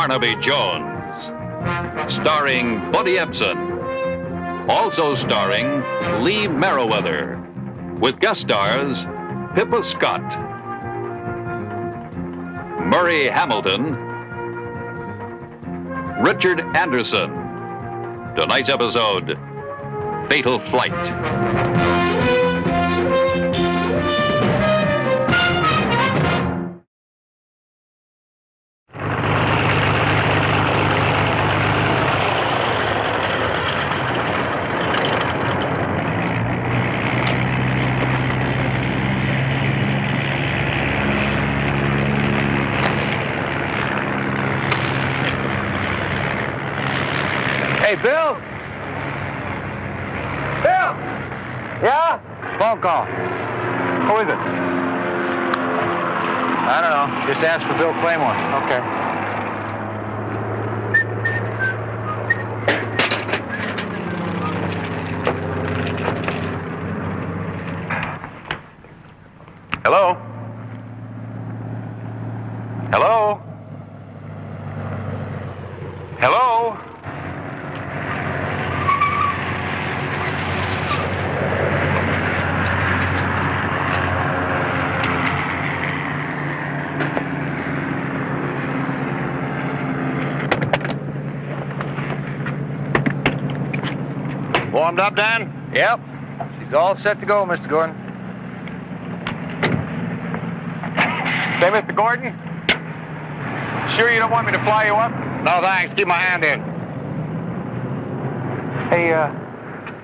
Barnaby Jones, starring Buddy Ebsen. Also starring Lee Merriweather, with guest stars Pippa Scott, Murray Hamilton, Richard Anderson. Tonight's episode, Fatal Flight. Hey, Bill? Bill? Yeah? Phone call. Who is it? I don't know. Just ask for Bill Claymore. Okay. Hello? Hello? Hello? Warmed up, Dan? Yep. She's all set to go, Mr. Gordon. Say, Mr. Gordon? Sure you don't want me to fly you up? No, thanks. Keep my hand in. Hey,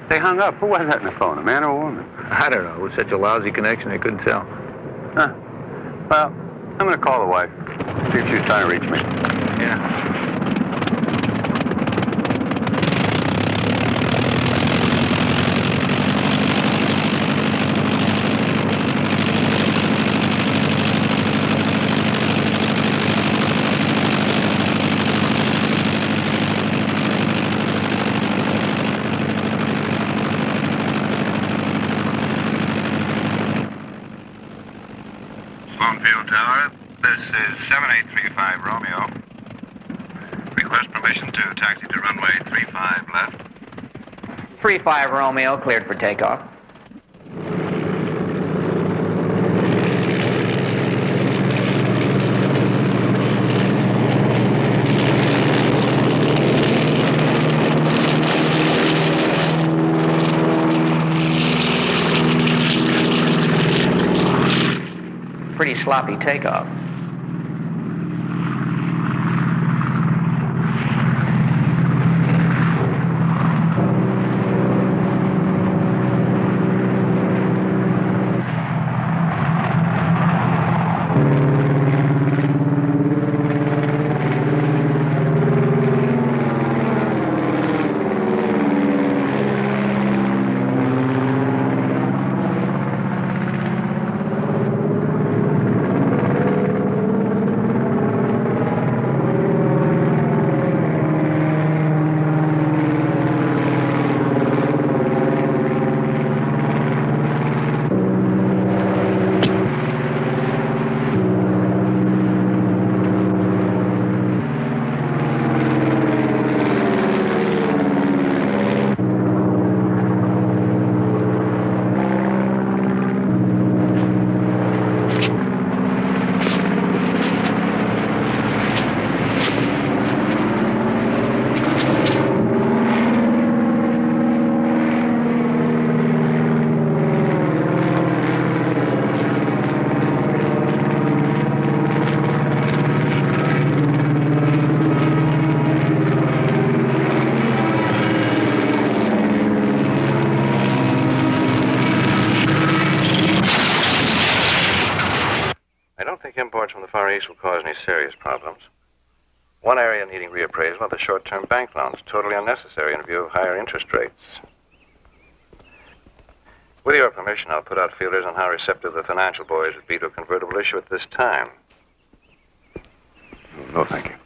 they hung up. Who was that in the phone, a man or a woman? I don't know. It was such a lousy connection, I couldn't tell. Huh. Well, I'm going to call the wife. See if she's trying to reach me. Yeah. Field Tower, this is 7835 Romeo. Request permission to taxi to runway 35 left. 35 Romeo, cleared for takeoff. Pretty sloppy takeoff. Imports from the Far East will cause any serious problems. One area needing reappraisal are the short-term bank loans, totally unnecessary in view of higher interest rates. With your permission, I'll put out feelers on how receptive the financial boys would be to a convertible issue at this time. No, thank you.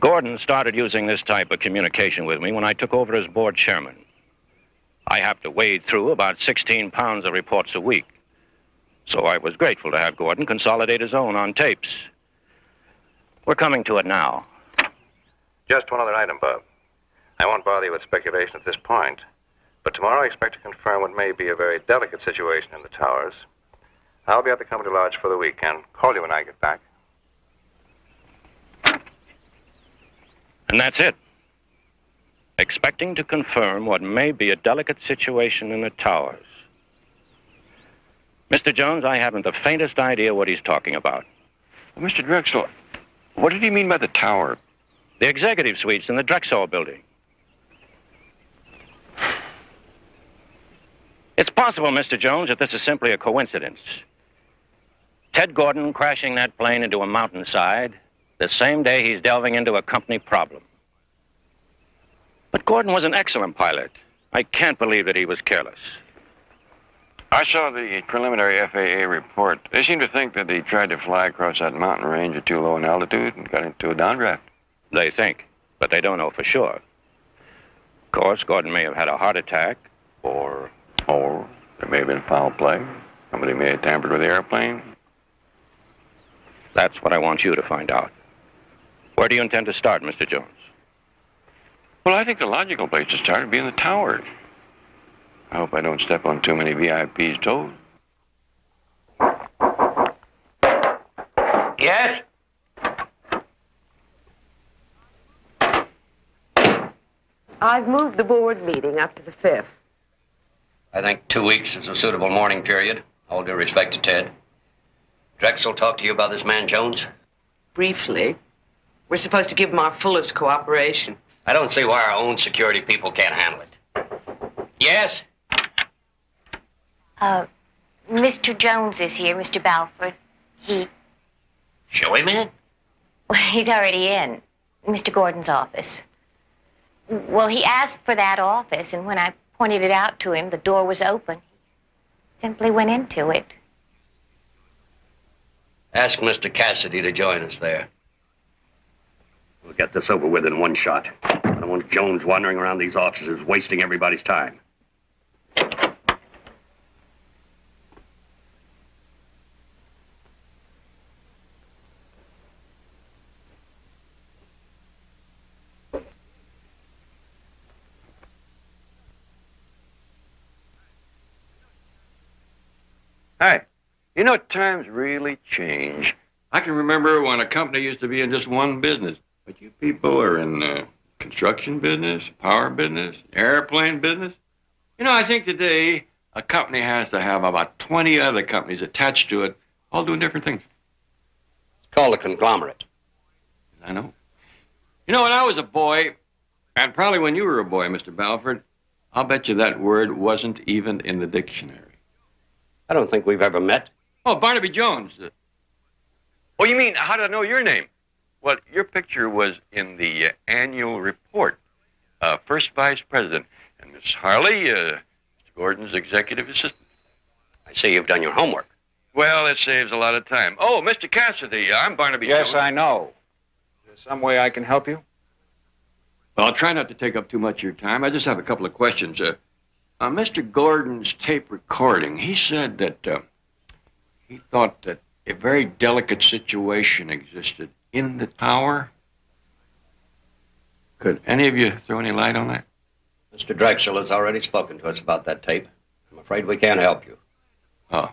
Gordon started using this type of communication with me when I took over as board chairman. I have to wade through about 16 pounds of reports a week. So I was grateful to have Gordon consolidate his own on tapes. We're coming to it now. Just one other item, Bob. I won't bother you with speculation at this point, but tomorrow I expect to confirm what may be a very delicate situation in the towers. I'll be at the company lodge for the weekend. Call you when I get back. And that's it. Expecting to confirm what may be a delicate situation in the towers. Mr. Jones, I haven't the faintest idea what he's talking about. Well, Mr. Drexel, what did he mean by the tower? The executive suites in the Drexel building. It's possible, Mr. Jones, that this is simply a coincidence. Ted Gordon crashing that plane into a mountainside the same day he's delving into a company problem. But Gordon was an excellent pilot. I can't believe that he was careless. I saw the preliminary FAA report. They seem to think that he tried to fly across that mountain range at too low an altitude and got into a downdraft. They think, but they don't know for sure. Of course, Gordon may have had a heart attack, Or there may have been foul play. Somebody may have tampered with the airplane. that's what I want you to find out. Where do you intend to start, Mr. Jones? Well, I think the logical place to start would be in the towers. I hope I don't step on too many VIPs' toes. Yes? I've moved the board meeting up to the 5th. I think 2 weeks is a suitable mourning period. All due respect to Ted. Drexel talked to you about this man, Jones? Briefly. We're supposed to give him our fullest cooperation. I don't see why our own security people can't handle it. Yes? Mr. Jones is here, Mr. Balford. Show him in. Well, he's already in Mr. Gordon's office. Well, he asked for that office, and when I pointed it out to him, the door was open. He simply went into it. Ask Mr. Cassidy to join us there. We'll get this over with in one shot. I don't want Jones wandering around these offices wasting everybody's time. Hi. You know, times really change. I can remember when a company used to be in just one business. But you people are in the construction business, power business, airplane business. You know, I think today a company has to have about 20 other companies attached to it, all doing different things. It's called a conglomerate. I know. You know, when I was a boy, and probably when you were a boy, Mr. Balford, I'll bet you that word wasn't even in the dictionary. I don't think we've ever met. Oh, Barnaby Jones. Oh, you mean, how did I know your name? Well, your picture was in the annual report. First Vice President. And Miss Harley, Mr. Gordon's executive assistant. I see you've done your homework. Well, it saves a lot of time. Oh, Mr. Cassidy, I'm Barnaby Yes, Jones. I know. Is there some way I can help you? Well, I'll try not to take up too much of your time. I just have a couple of questions. Mr. Gordon's tape recording, he said that he thought that a very delicate situation existed in the tower. Could any of you throw any light on that? Mr. Drexel has already spoken to us about that tape. I'm afraid we can't help you. Oh.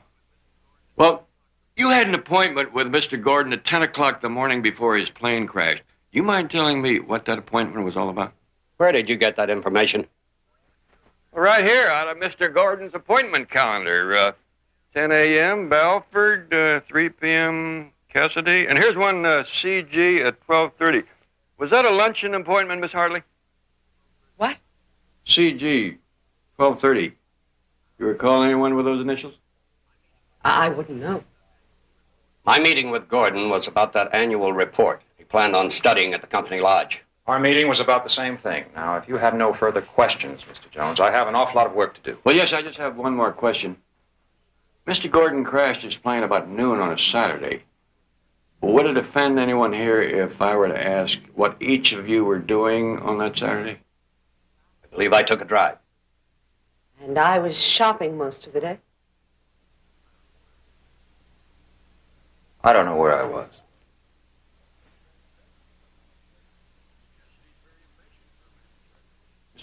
Well, you had an appointment with Mr. Gordon at 10 o'clock the morning before his plane crashed. You mind telling me what that appointment was all about? Where did you get that information? Right here, out of Mr. Gordon's appointment calendar. 10 a.m., Balford, 3 p.m., Cassidy. And here's one, CG at 12:30. Was that a luncheon appointment, Miss Hartley? What? CG, 12:30. You recall anyone with those initials? I wouldn't know. My meeting with Gordon was about that annual report. He planned on studying at the company lodge. Our meeting was about the same thing. Now, if you have no further questions, Mr. Jones, I have an awful lot of work to do. Well, yes, I just have one more question. Mr. Gordon crashed his plane about noon on a Saturday. Would it offend anyone here if I were to ask what each of you were doing on that Saturday? I believe I took a drive. And I was shopping most of the day. I don't know where I was.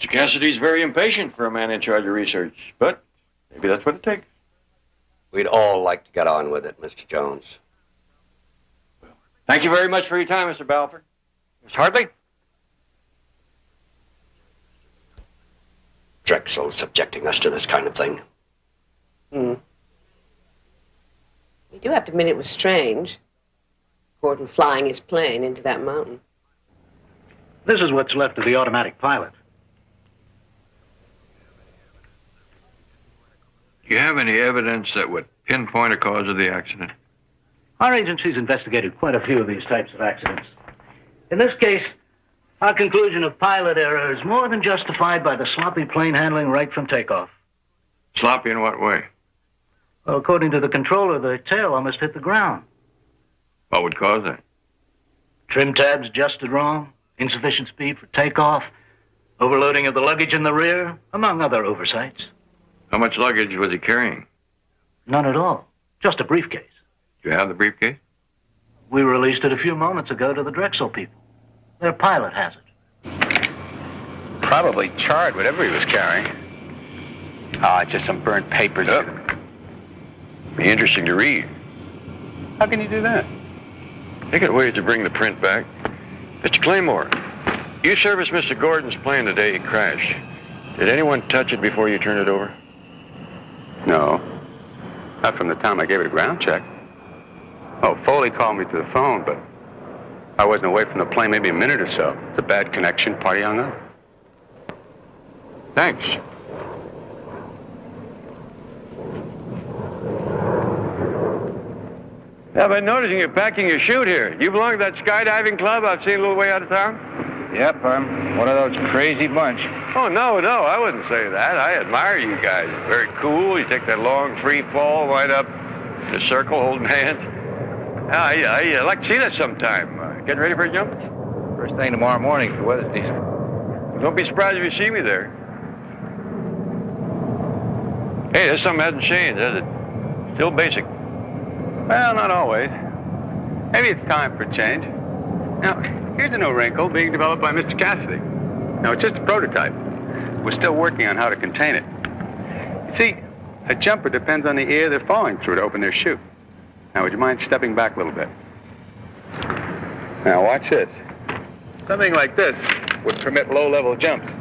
Mr. Cassidy's very impatient for a man in charge of research, but maybe that's what it takes. We'd all like to get on with it, Mr. Jones. Thank you very much for your time, Mr. Balfour. Miss Hartley? Drexel's subjecting us to this kind of thing. We do have to admit it was strange. Gordon flying his plane into that mountain. This is what's left of the automatic pilot. Do you have any evidence that would pinpoint a cause of the accident? Our agency's investigated quite a few of these types of accidents. In this case, our conclusion of pilot error is more than justified by the sloppy plane handling right from takeoff. Sloppy in what way? Well, according to the controller, the tail almost hit the ground. What would cause that? Trim tabs adjusted wrong, insufficient speed for takeoff, overloading of the luggage in the rear, among other oversights. How much luggage was he carrying? None at all. Just a briefcase. Do you have the briefcase? We released it a few moments ago to the Drexel people. Their pilot has it. Probably charred, whatever he was carrying. Oh, it's just some burnt papers. Yep. Be interesting to read. How can you do that? They got ways to bring the print back. Mr. Claymore, you serviced Mr. Gordon's plane the day he crashed. Did anyone touch it before you turned it over? No. Not from the time I gave it a ground check. Oh, Foley called me to the phone, but I wasn't away from the plane maybe a minute or so. It's a bad connection. Party hung up. Thanks. Yeah, I've been noticing you packing your chute here. You belong to that skydiving club I've seen a little way out of town? Yep, I'm one of those crazy bunch. Oh, no, I wouldn't say that. I admire you guys. Very cool. You take that long free fall, wind up in a circle holding hands. I'd like to see that sometime. Getting ready for a jump? First thing tomorrow morning if the weather's decent. Don't be surprised if you see me there. Hey, there's something hasn't changed, has it? Still basic. Well, not always. Maybe it's time for a change. Now, here's a new wrinkle being developed by Mr. Cassidy. Now, it's just a prototype. We're still working on how to contain it. You see, a jumper depends on the air they're falling through to open their chute. Now, would you mind stepping back a little bit? Now, watch this. Something like this would permit low-level jumps.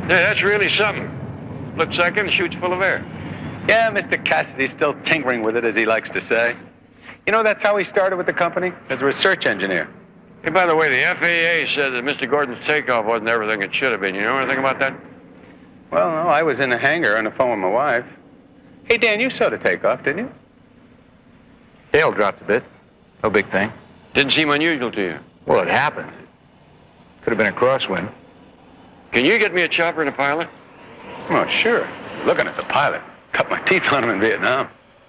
Yeah, that's really something. Flip second, the chute's full of air. Yeah, Mr. Cassidy's still tinkering with it, as he likes to say. You know, that's how he started with the company, as a research engineer. Hey, by the way, the FAA said that Mr. Gordon's takeoff wasn't everything it should have been. You know anything about that? Well, no, I was in the hangar on the phone with my wife. Hey, Dan, you saw the takeoff, didn't you? Tail dropped a bit. No big thing. Didn't seem unusual to you. Well, it happened. Could have been a crosswind. Can you get me a chopper and a pilot? Oh, sure. Looking at the pilot. Cut my teeth on him in Vietnam.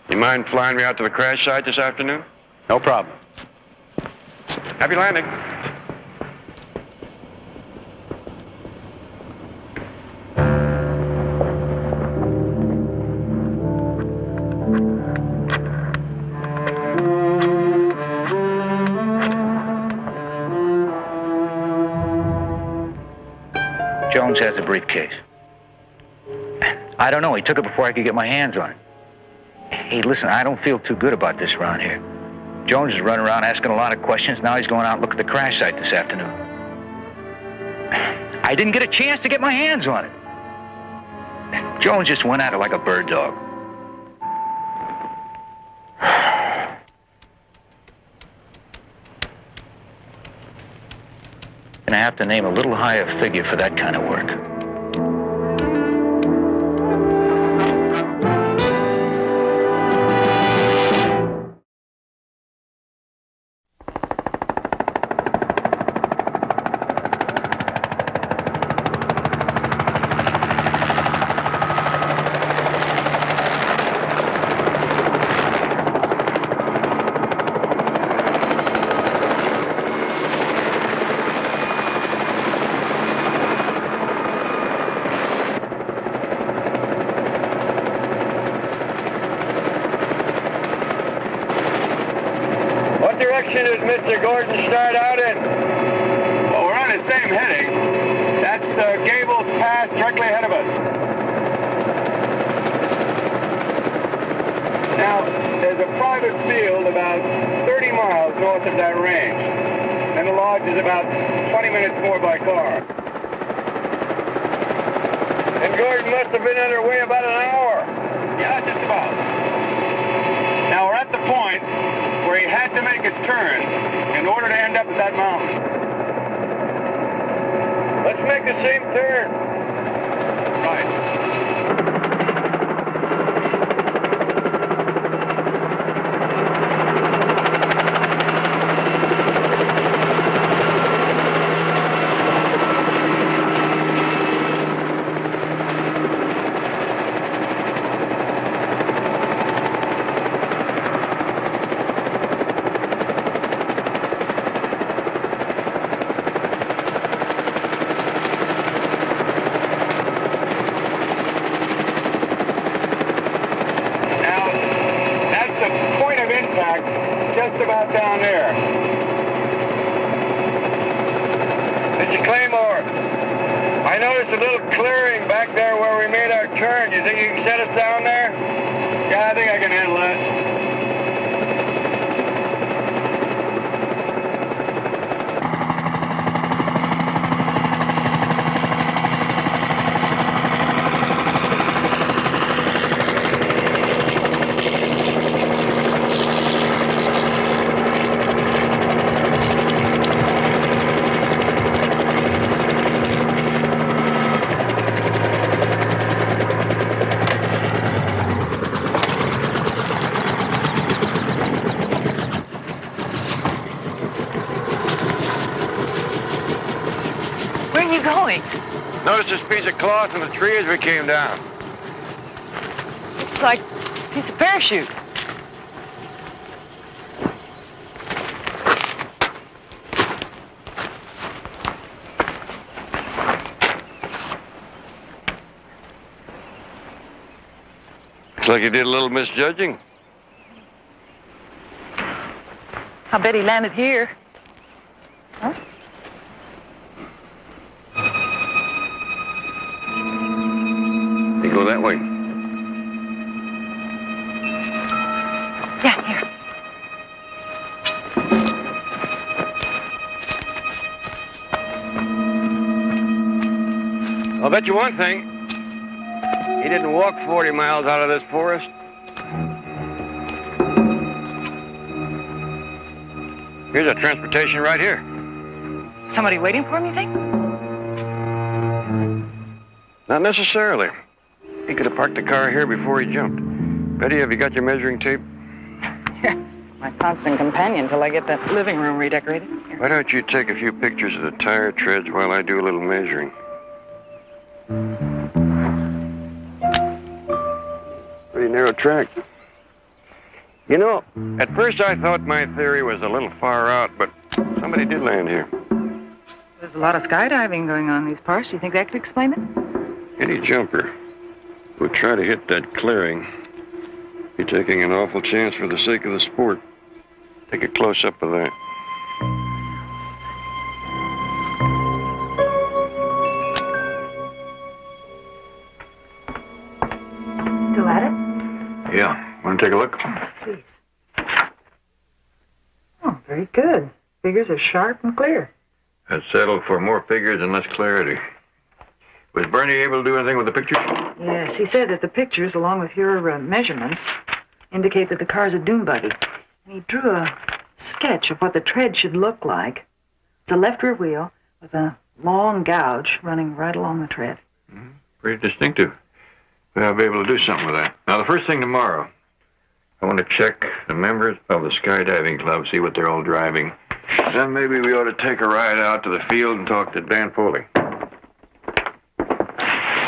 You mind flying me out to the crash site this afternoon? No problem. Happy landing. Jones has the briefcase. I don't know. He took it before I could get my hands on it. Hey, listen, I don't feel too good about this around here. Jones is running around asking a lot of questions. Now he's going out and look at the crash site this afternoon. I didn't get a chance to get my hands on it. Jones just went at it like a bird dog. Gonna have to name a little higher figure for that kind of work. direction did Mr. Gordon start out in? Well, we're on the same heading. That's Gable's Pass directly ahead of us. Now, there's a private field about 30 miles north of that range. And the lodge is about 20 minutes more by car. And Gordon must have been underway about an hour. Yeah, just about. Now, we're at the point where he had to make his turn in order to end up at that mountain. Let's make the same turn. Right. Just about down there. Mr. Claymore, I noticed a little clearing back there where we made our turn. You think you can set us down there? Yeah, I think I can handle that. Noticed this piece of cloth in the tree as we came down. It's like a piece of parachute. Looks like you did a little misjudging. I bet he landed here. Huh? Go that way. Yeah, here. I'll bet you one thing. He didn't walk 40 miles out of this forest. Here's our transportation right here. Somebody waiting for him, you think? Not necessarily. He could have parked the car here before he jumped. Betty, have you got your measuring tape? My constant companion till I get that living room redecorated. Here. Why don't you take a few pictures of the tire treads while I do a little measuring? Pretty narrow track. You know, at first I thought my theory was a little far out, but somebody did land here. There's a lot of skydiving going on in these parts. Do you think that could explain it? Any jumper would try to hit that clearing. Be taking an awful chance for the sake of the sport. Take a close-up of that. Still at it? Yeah. Want to take a look? Please. Oh, very good. Figures are sharp and clear. I'd settle for more figures and less clarity. Was Bernie able to do anything with the pictures? Yes, he said that the pictures, along with your measurements, indicate that the car's a dune buggy. And he drew a sketch of what the tread should look like. It's a left rear wheel with a long gouge running right along the tread. Pretty distinctive. Well, I'll be able to do something with that. Now, the first thing tomorrow, I want to check the members of the skydiving club, see what they're all driving. Then maybe we ought to take a ride out to the field and talk to Dan Foley.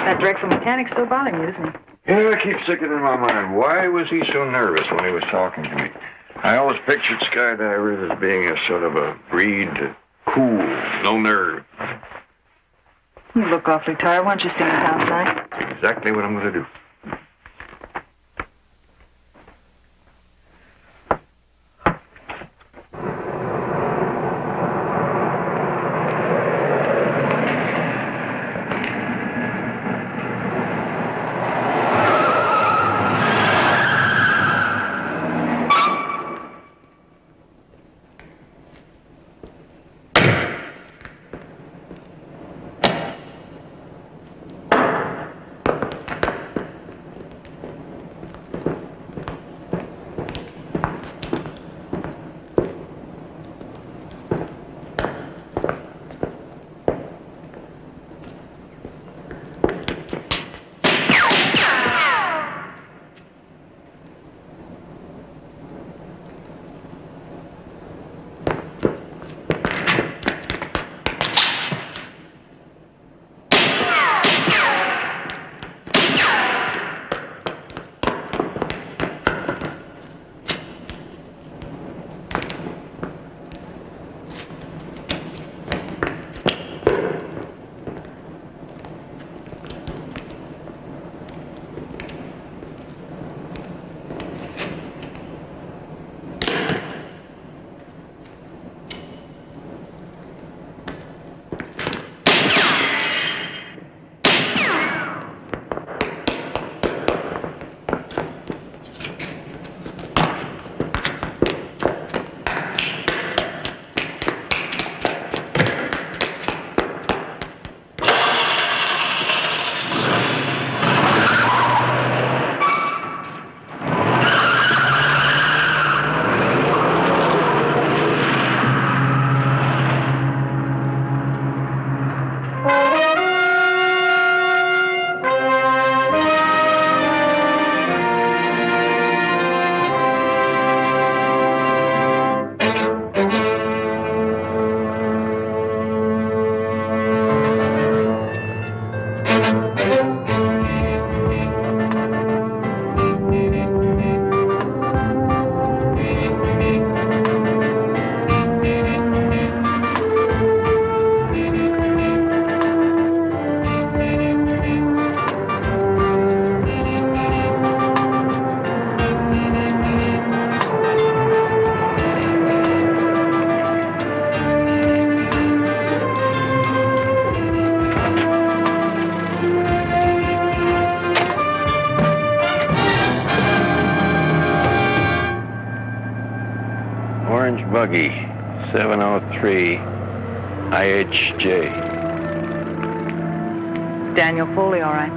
That Drexel mechanic's still bothering you, isn't he? Yeah, I keep sticking in my mind. Why was he so nervous when he was talking to me? I always pictured skydivers as being a sort of a breed to cool, no nerve. You look awfully tired. Why don't you stay in town tonight? Exactly what I'm going to do. buggy, 703 IHJ. It's Daniel Foley, all right.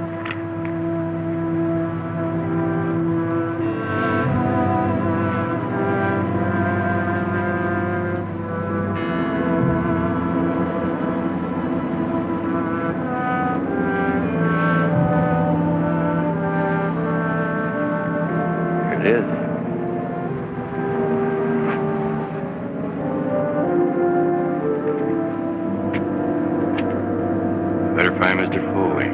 It is. Better find Mr. Foley.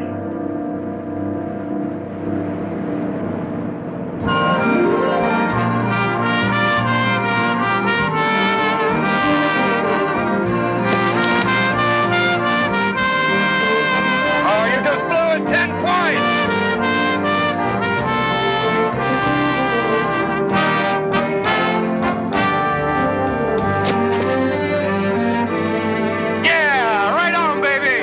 Oh, you just blew it 10 points! Yeah, right on, baby!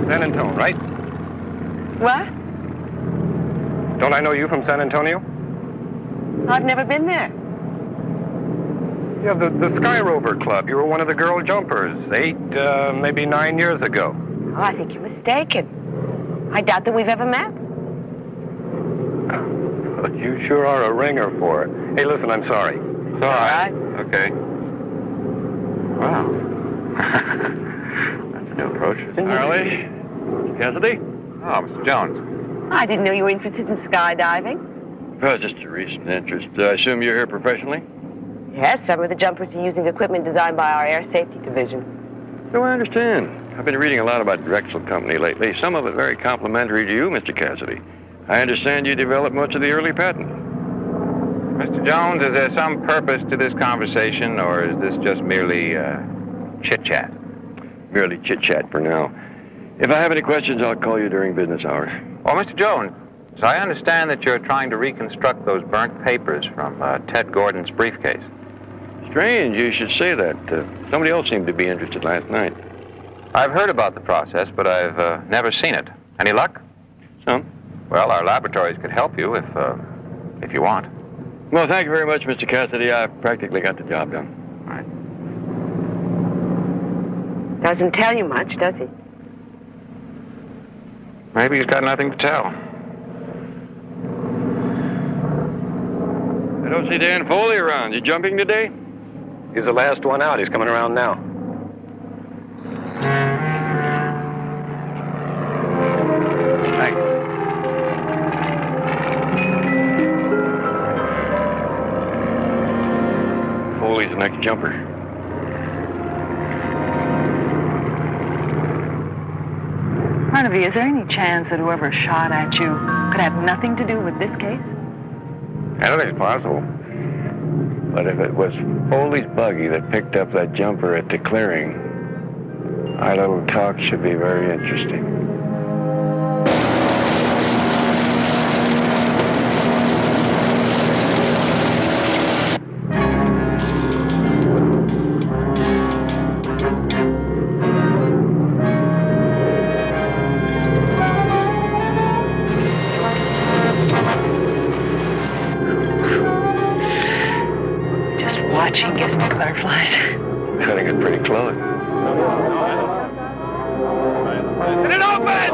San Antonio, right? What? Don't I know you from San Antonio? I've never been there. Yeah, the Sky Rover Club. You were one of the girl jumpers 8, maybe 9 years ago. Oh, I think you're mistaken. I doubt that we've ever met. But you sure are a ringer for it. Hey, listen, I'm sorry. It's all right. Okay. Wow. That's a new approach. Harley? Cassidy? Oh, Mr. Jones. I didn't know you were interested in skydiving. Well, just a recent interest. I assume you're here professionally? Yes, some of the jumpers are using equipment designed by our air safety division. So I understand. I've been reading a lot about Drexel Company lately, some of it very complimentary to you, Mr. Cassidy. I understand you developed much of the early patent. Mr. Jones, is there some purpose to this conversation, or is this just merely chit-chat? Merely chit-chat for now. If I have any questions, I'll call you during business hours. Well, Mr. Jones, so I understand that you're trying to reconstruct those burnt papers from Ted Gordon's briefcase. Strange you should say that. Somebody else seemed to be interested last night. I've heard about the process, but I've never seen it. Any luck? Some. Well, our laboratories could help you if you want. Well, thank you very much, Mr. Cassidy. I've practically got the job done. All right. Doesn't tell you much, does he? Maybe he's got nothing to tell. I don't see Dan Foley around. You jumping today? He's the last one out. He's coming around now. Thanks. Foley's the next jumper. Barnaby, is there any chance that whoever shot at you could have nothing to do with this case? Anything's possible. But if it was Foley's buggy that picked up that jumper at the clearing, our little talk should be very interesting. Just watching gives me butterflies. Cutting it pretty close. Get it open!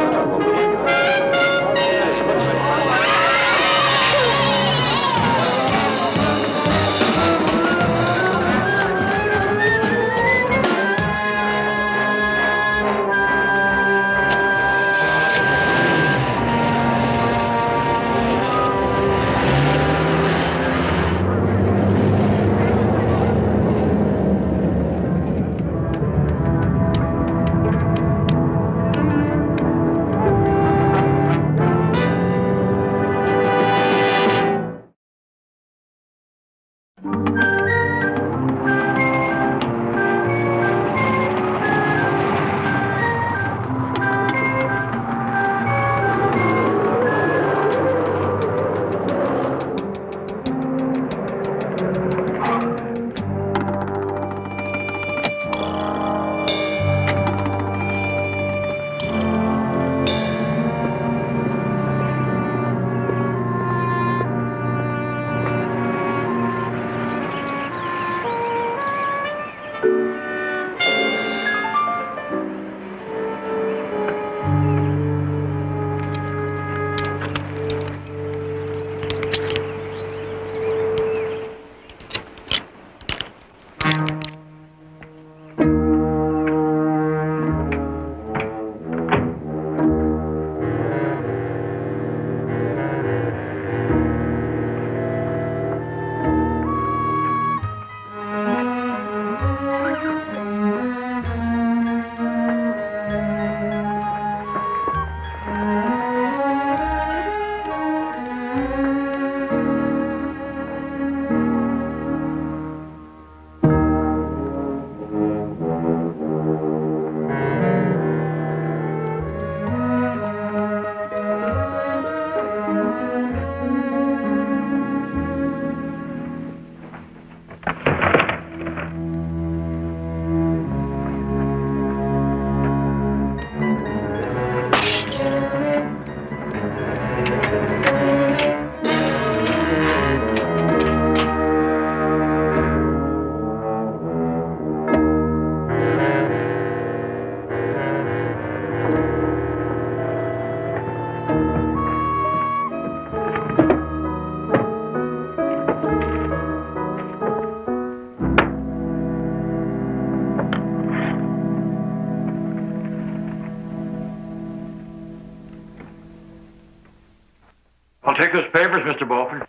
I'll take those papers, Mr. Beaufort.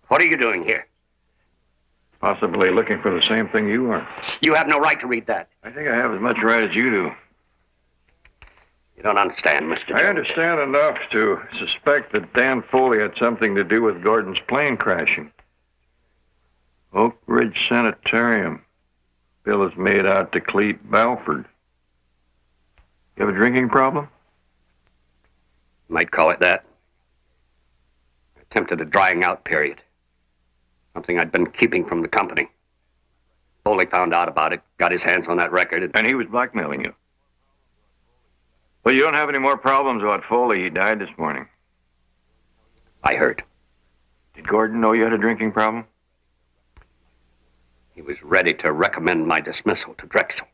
What are you doing here? Possibly looking for the same thing you are. You have no right to read that. I think I have as much right as you do. You don't understand, Mr. Jones. I understand enough to suspect that Dan Foley had something to do with Gordon's plane crashing. Oak Ridge Sanitarium. Bill is made out to Clete Balford. You have a drinking problem? Might call it that. I attempted a drying out period. Something I'd been keeping from the company. Foley found out about it, got his hands on that record, And he was blackmailing you. Well, you don't have any more problems about Foley. He died this morning. I heard. Did Gordon know you had a drinking problem? He was ready to recommend my dismissal to Drexel.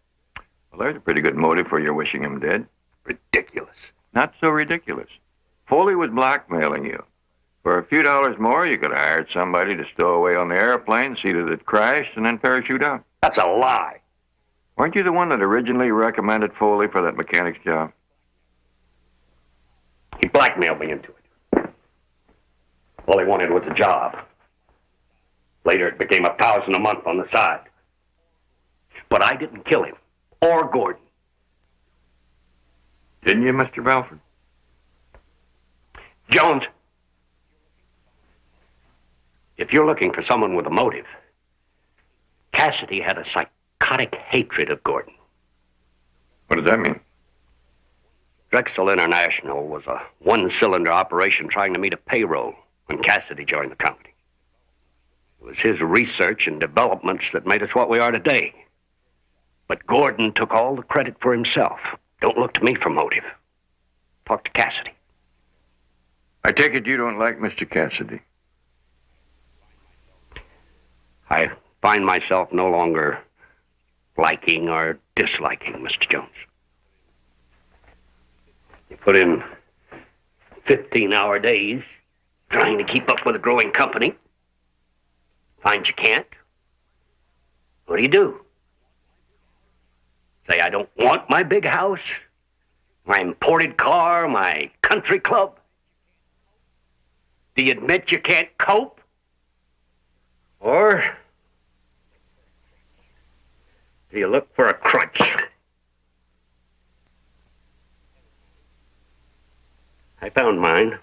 Well, there's a pretty good motive for your wishing him dead. Ridiculous. Not so ridiculous. Foley was blackmailing you. For a few dollars more, you could have hired somebody to stow away on the airplane, see that it crashed, and then parachute out. That's a lie. Weren't you the one that originally recommended Foley for that mechanic's job? He blackmailed me into it. All he wanted was a job. Later, it became $1,000 a month on the side. But I didn't kill him, or Gordon. Didn't you, Mr. Balford? Jones, if you're looking for someone with a motive, Cassidy had a psychotic hatred of Gordon. What does that mean? Drexel International was a one-cylinder operation trying to meet a payroll when Cassidy joined the company. It was his research and developments that made us what we are today. But Gordon took all the credit for himself. Don't look to me for motive. Talk to Cassidy. I take it you don't like Mr. Cassidy. I find myself no longer liking or disliking Mr. Jones. You put in 15-hour days trying to keep up with a growing company. Find you can't. What do? Say I don't want my big house, my imported car, my country club? Do you admit you can't cope? Or do you look for a crutch? I found mine.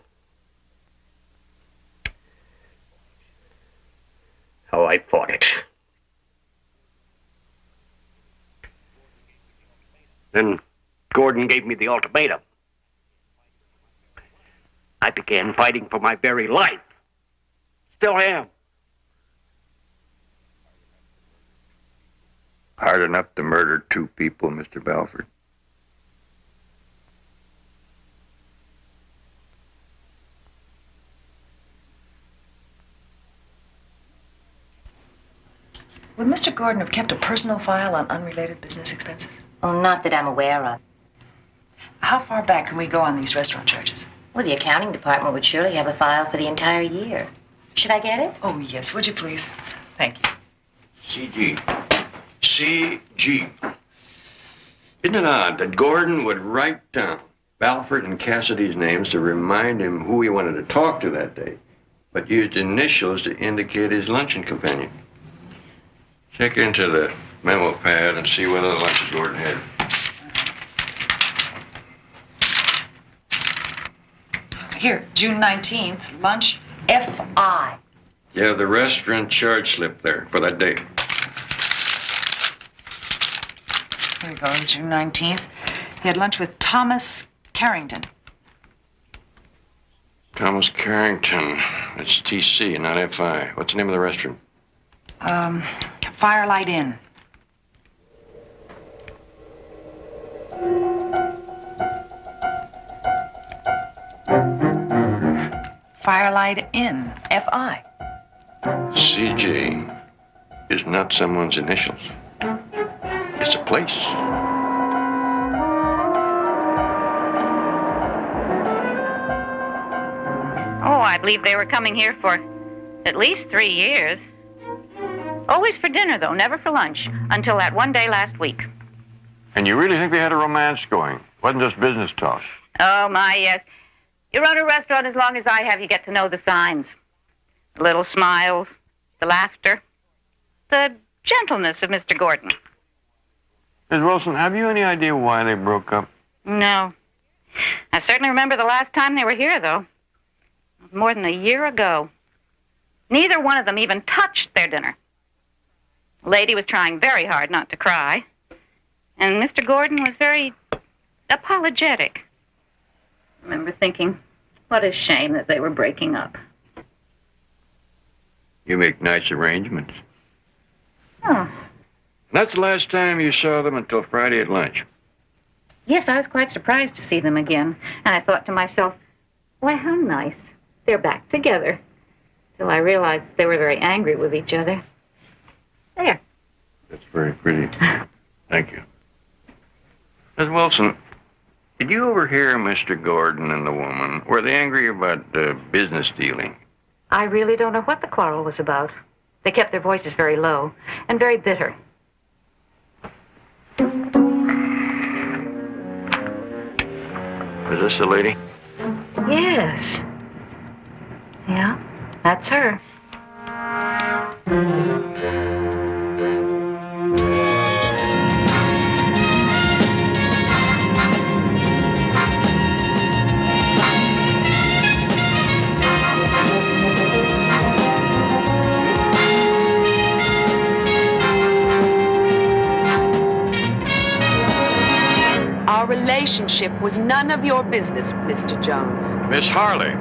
How I fought it. Then Gordon gave me the ultimatum. I began fighting for my very life. Still am. Hard enough to murder two people, Mr. Balford. Would Mr. Gordon have kept a personal file on unrelated business expenses? Oh, not that I'm aware of. How far back can we go on these restaurant charges? Well, the accounting department would surely have a file for the entire year. Should I get it? Oh, yes. Would you please? Thank you. CG. Isn't it odd that Gordon would write down Balford and Cassidy's names to remind him who he wanted to talk to that day, but used initials to indicate his luncheon companion? Check into the memo pad and see what other lunches Gordon had. Here, June 19th, lunch, F.I. Yeah, the restaurant charge slip there for that day. Here we go, June 19th. He had lunch with Thomas Carrington. Thomas Carrington. It's TC, not F.I. What's the name of the restaurant? Firelight Inn. Firelight Inn, F.I. CJ is not someone's initials. It's a place. Oh, I believe they were coming here for at least 3 years. Always for dinner, though, never for lunch, until that one day last week. And you really think they had a romance going? Wasn't just business talk? Oh, my, yes. You run a restaurant as long as I have, you get to know the signs. The little smiles, the laughter, the gentleness of Mr. Gordon. Miss Wilson, have you any idea why they broke up? No. I certainly remember the last time they were here, though. It was more than a year ago. Neither one of them even touched their dinner. The lady was trying very hard not to cry, and Mr. Gordon was very apologetic. I remember thinking, what a shame that they were breaking up. You make nice arrangements. Oh. That's the last time you saw them until Friday at lunch. Yes, I was quite surprised to see them again. And I thought to myself, why, how nice. They're back together. Till I realized they were very angry with each other. There. That's very pretty. Thank you. Miss Wilson, did you overhear Mr. Gordon and the woman? Were they angry about business dealing? I really don't know what the quarrel was about. They kept their voices very low and very bitter. Is this the lady? Yes. Yeah, that's her. Our relationship was none of your business, Mr. Jones. Miss Harley,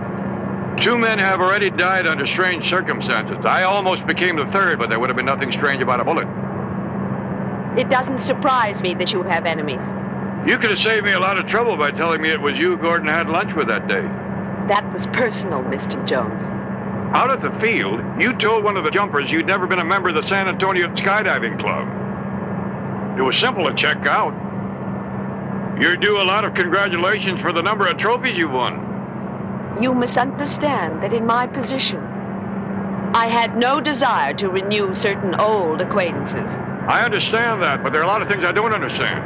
2 men have already died under strange circumstances. I almost became the third, but there would have been nothing strange about a bullet. It doesn't surprise me that you have enemies. You could have saved me a lot of trouble by telling me it was you Gordon had lunch with that day. That was personal, Mr. Jones. Out at the field, you told one of the jumpers you'd never been a member of the San Antonio Skydiving Club. It was simple to check out. You're due a lot of congratulations for the number of trophies you won. You misunderstand that in my position, I had no desire to renew certain old acquaintances. I understand that, but there are a lot of things I don't understand.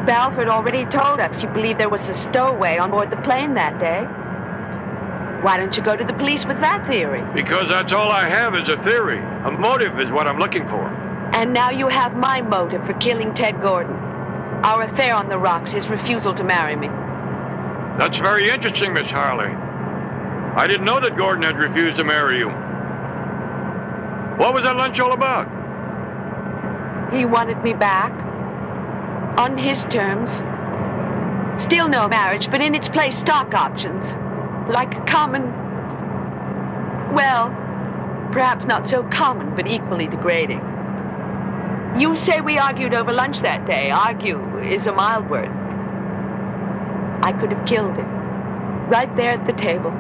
Balford already told us you believe there was a stowaway on board the plane that day. Why don't you go to the police with that theory? Because that's all I have is a theory. A motive is what I'm looking for. And now you have my motive for killing Ted Gordon. Our affair on the rocks, his refusal to marry me. That's very interesting, Miss Harley. I didn't know that Gordon had refused to marry you. What was that lunch all about? He wanted me back. On his terms. Still no marriage, but in its place stock options. Like a common... Well, perhaps not so common, but equally degrading. You say we argued over lunch that day. Argue is a mild word. I could have killed him. Right there at the table.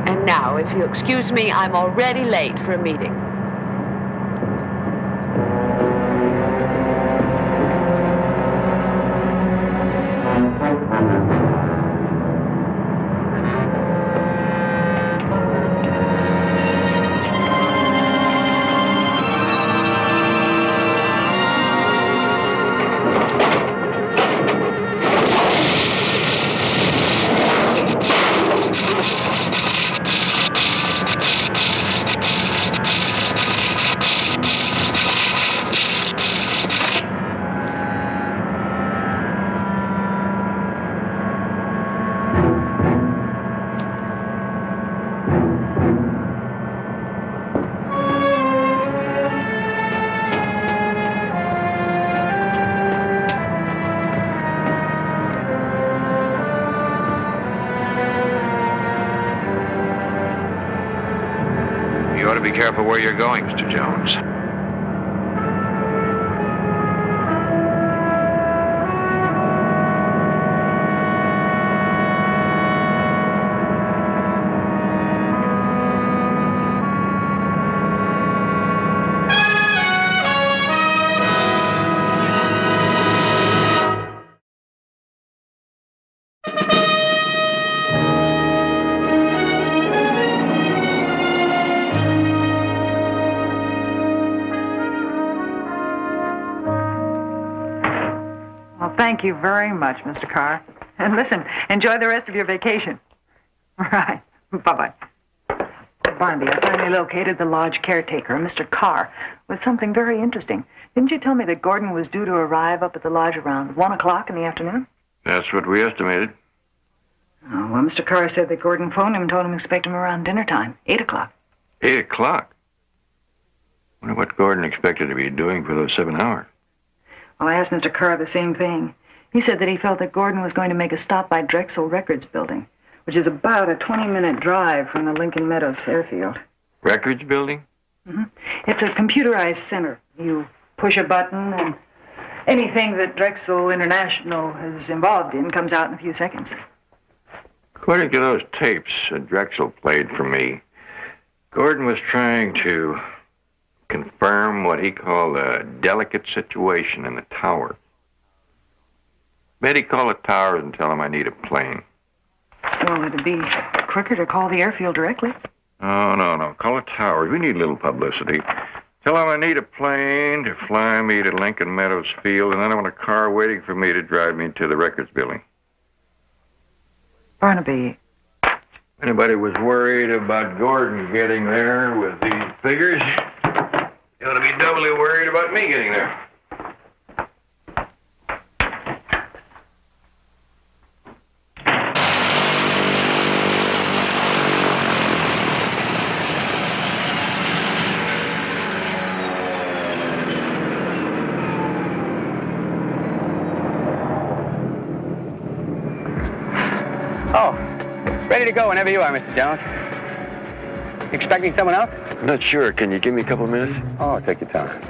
And now, if you excuse me, I'm already late for a meeting. You ought to be careful where you're going, Mr. Jones. thank you very much, Mr. Carr. And listen, enjoy the rest of your vacation. Right. Bye-bye. Barnaby, I finally located the lodge caretaker, Mr. Carr, with something very interesting. Didn't you tell me that Gordon was due to arrive up at the lodge around 1 o'clock in the afternoon? That's what we estimated. Oh, well, Mr. Carr said that Gordon phoned him and told him to expect him around dinner time, 8 o'clock. 8 o'clock? Wonder what Gordon expected to be doing for those 7 hours. Well, I asked Mr. Carr the same thing. He said that he felt that Gordon was going to make a stop by Drexel Records building, which is about a 20-minute drive from the Lincoln Meadows airfield. Records building? Mm-hmm. It's a computerized center. You push a button and anything that Drexel International is involved in comes out in a few seconds. According to those tapes that Drexel played for me, Gordon was trying to confirm what he called a delicate situation in the tower. Bet he'd call the towers and tell them I need a plane. Well, it'd be quicker to call the airfield directly. Oh, no. Call the towers. We need a little publicity. Tell them I need a plane to fly me to Lincoln Meadows Field, and then I want a car waiting for me to drive me to the records building. Barnaby. If anybody was worried about Gordon getting there with these figures, you ought to be doubly worried about me getting there. Oh, ready to go whenever you are, Mr. Jones. Expecting someone else? Not sure. Can you give me a couple of minutes? Oh, take your time.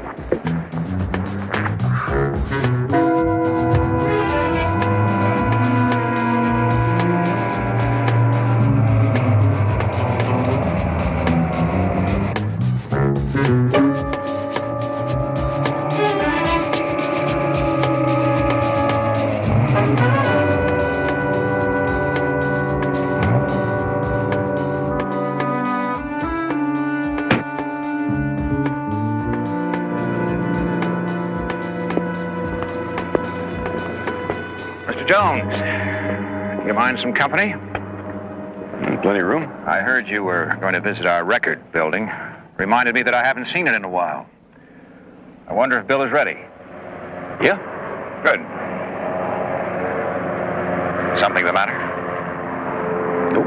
Jones, you mind some company? Plenty of room. I heard you were going to visit our record building. Reminded me that I haven't seen it in a while. I wonder if Bill is ready. Yeah? Good. Something the matter? Nope.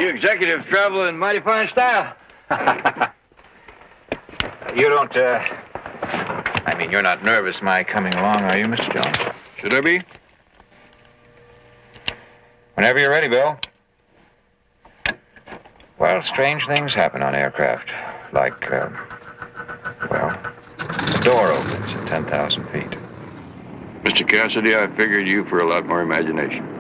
Executives travel in mighty fine style. You don't, you're not nervous my coming along, are you, Mr. Jones? Should I be? Whenever you're ready, Bill. Well, strange things happen on aircraft. Like, the door opens at 10,000 feet. Mr. Cassidy, I figured you for a lot more imagination.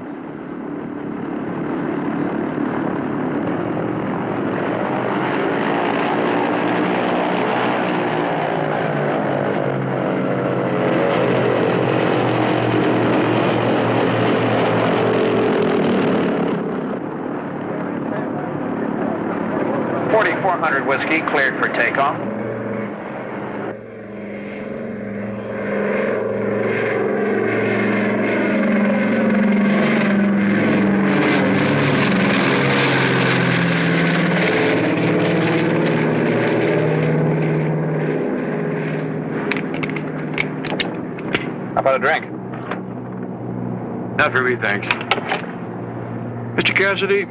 Whiskey cleared for takeoff. How about a drink? Not for me, thanks. Mr. Cassidy,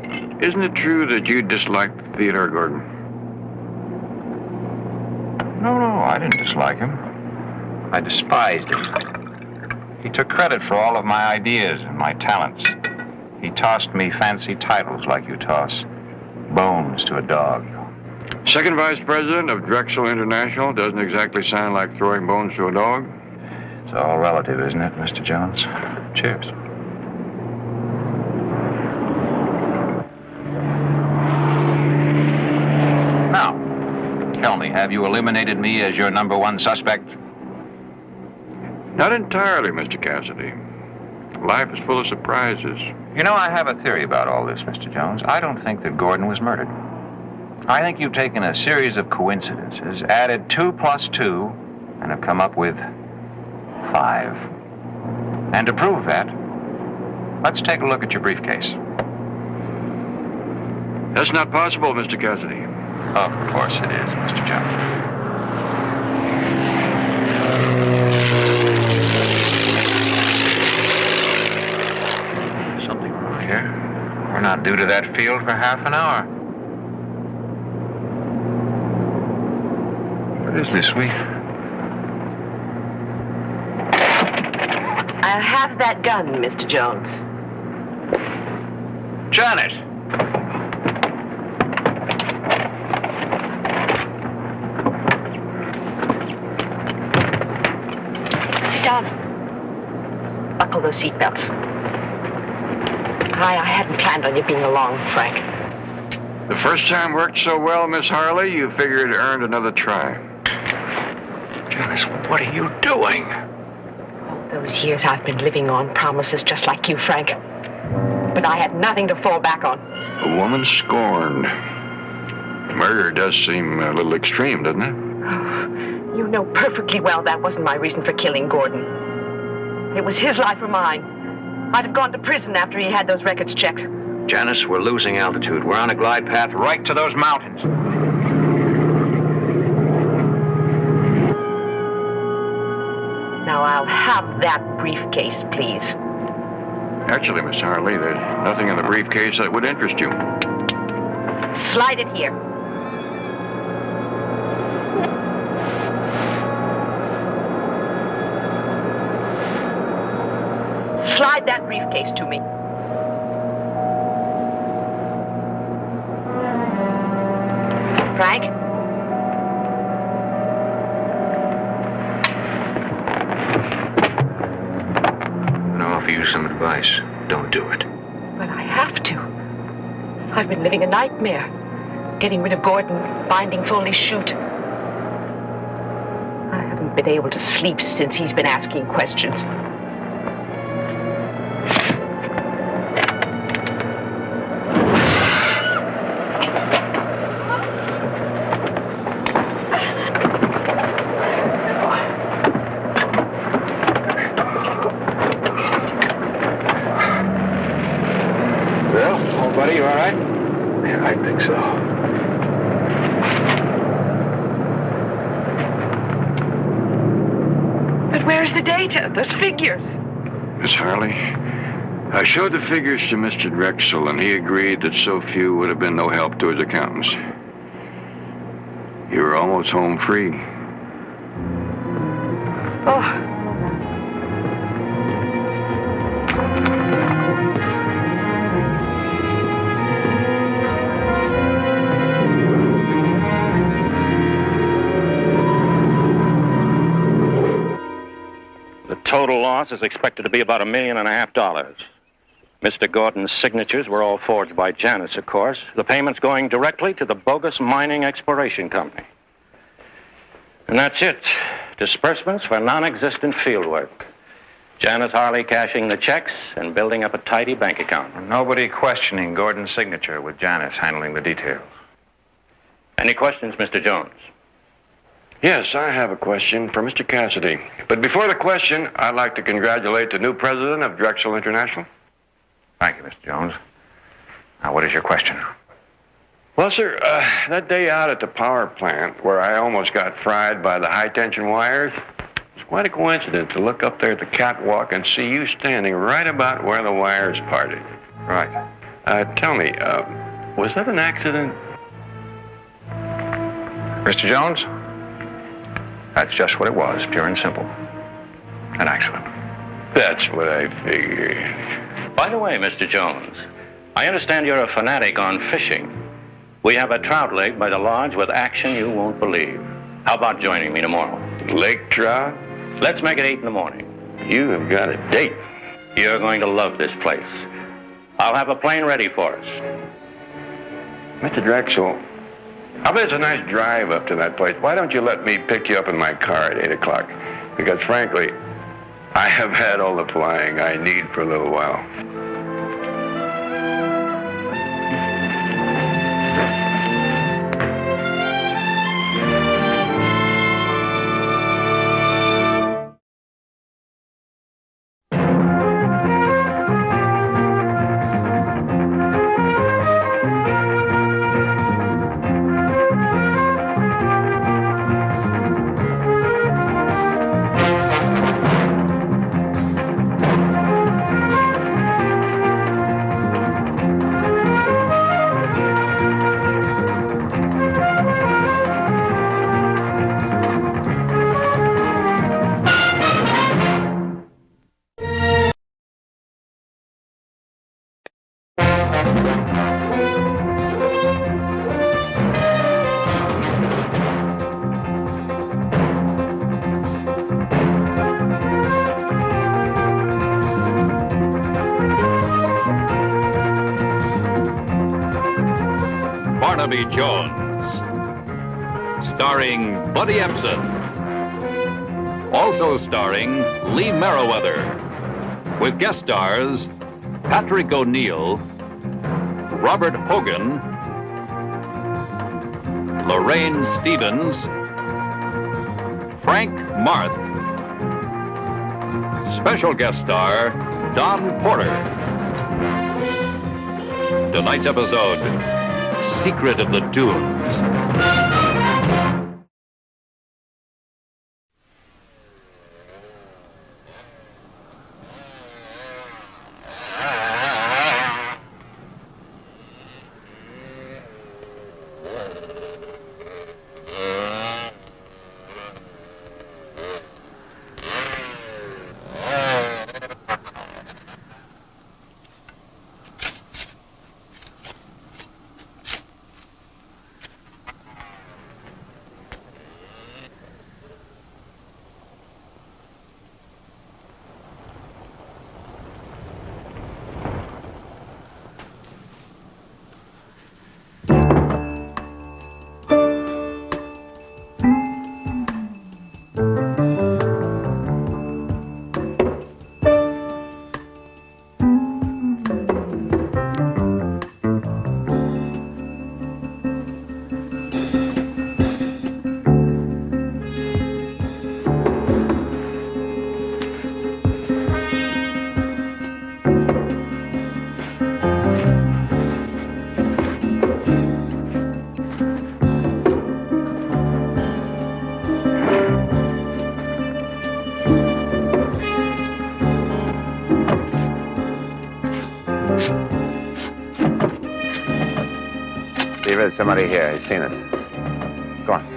isn't it true that you disliked Theodore Gordon? No, I didn't dislike him. I despised him. He took credit for all of my ideas and my talents. He tossed me fancy titles like you toss bones to a dog. Second vice president of Drexel International doesn't exactly sound like throwing bones to a dog. It's all relative, isn't it, Mr. Jones? Cheers. Now, Tell me, have you eliminated me as your number one suspect? Not entirely, Mr. Cassidy. Life is full of surprises. You know, I have a theory about all this, Mr. Jones. I don't think that Gordon was murdered. I think you've taken a series of coincidences, added 2 plus 2, and have come up with 5. And to prove that, let's take a look at your briefcase. That's not possible, Mr. Cassidy. Of course it is, Mr. Jones. Something wrong here. We're not due to that field for half an hour. What is this? I have that gun, Mr. Jones. Janet! Sit down. Buckle those seatbelts. I hadn't planned on you being along, Frank. The first time worked so well, Miss Harley, you figured it earned another try. Janice, what are you doing? Those years I've been living on promises just like you, Frank. But I had nothing to fall back on. A woman scorned. Murder does seem a little extreme, doesn't it? You know perfectly well that wasn't my reason for killing Gordon. It was his life or mine. I'd have gone to prison after he had those records checked. Janice, we're losing altitude. We're on a glide path right to those mountains. Now I'll have that briefcase, please. Actually, Miss Harley, there's nothing in the briefcase that would interest you. Slide it here. Slide that briefcase to me. Frank? I'm gonna offer you some advice. Don't do it. But I have to. I've been living a nightmare. Getting rid of Gordon, finding Foley's chute. I haven't been able to sleep since he's been asking questions. Buddy, you all right? Yeah, I think so. But where's the data? Those figures? Miss Harley, I showed the figures to Mr. Drexel, and he agreed that so few would have been no help to his accountants. You were almost home free. Oh. Total loss is expected to be about $1.5 million. Mr. Gordon's signatures were all forged by Janice, of course. The payments going directly to the bogus mining exploration company. And that's it. Disbursements for non-existent field work. Janice Harley cashing the checks and building up a tidy bank account. Nobody questioning Gordon's signature with Janice handling the details. Any questions, Mr. Jones? Yes, I have a question for Mr. Cassidy. But before the question, I'd like to congratulate the new president of Drexel International. Thank you, Mr. Jones. Now, what is your question? Well, sir, that day out at the power plant where I almost got fried by the high-tension wires, it's quite a coincidence to look up there at the catwalk and see you standing right about where the wires parted. Right. Tell me, was that an accident? Mr. Jones? That's just what it was, pure and simple. An accident. That's what I figured. By the way, Mr. Jones, I understand you're a fanatic on fishing. We have a trout lake by the lodge with action you won't believe. How about joining me tomorrow? Lake trout? Let's make it 8 in the morning. You have got a date. You're going to love this place. I'll have a plane ready for us. Mr. Drexel, I bet it's a nice drive up to that place. Why don't you let me pick you up in my car at 8 o'clock? Because frankly, I have had all the flying I need for a little while. Barnaby Jones, starring Buddy Ebsen. Also starring Lee Merriweather, with guest stars Patrick O'Neill, Robert Hogan, Lorraine Stevens, Frank Marth. Special guest star Don Porter. Tonight's episode, Secret of the Dunes. There's somebody here. He's seen us. Go on.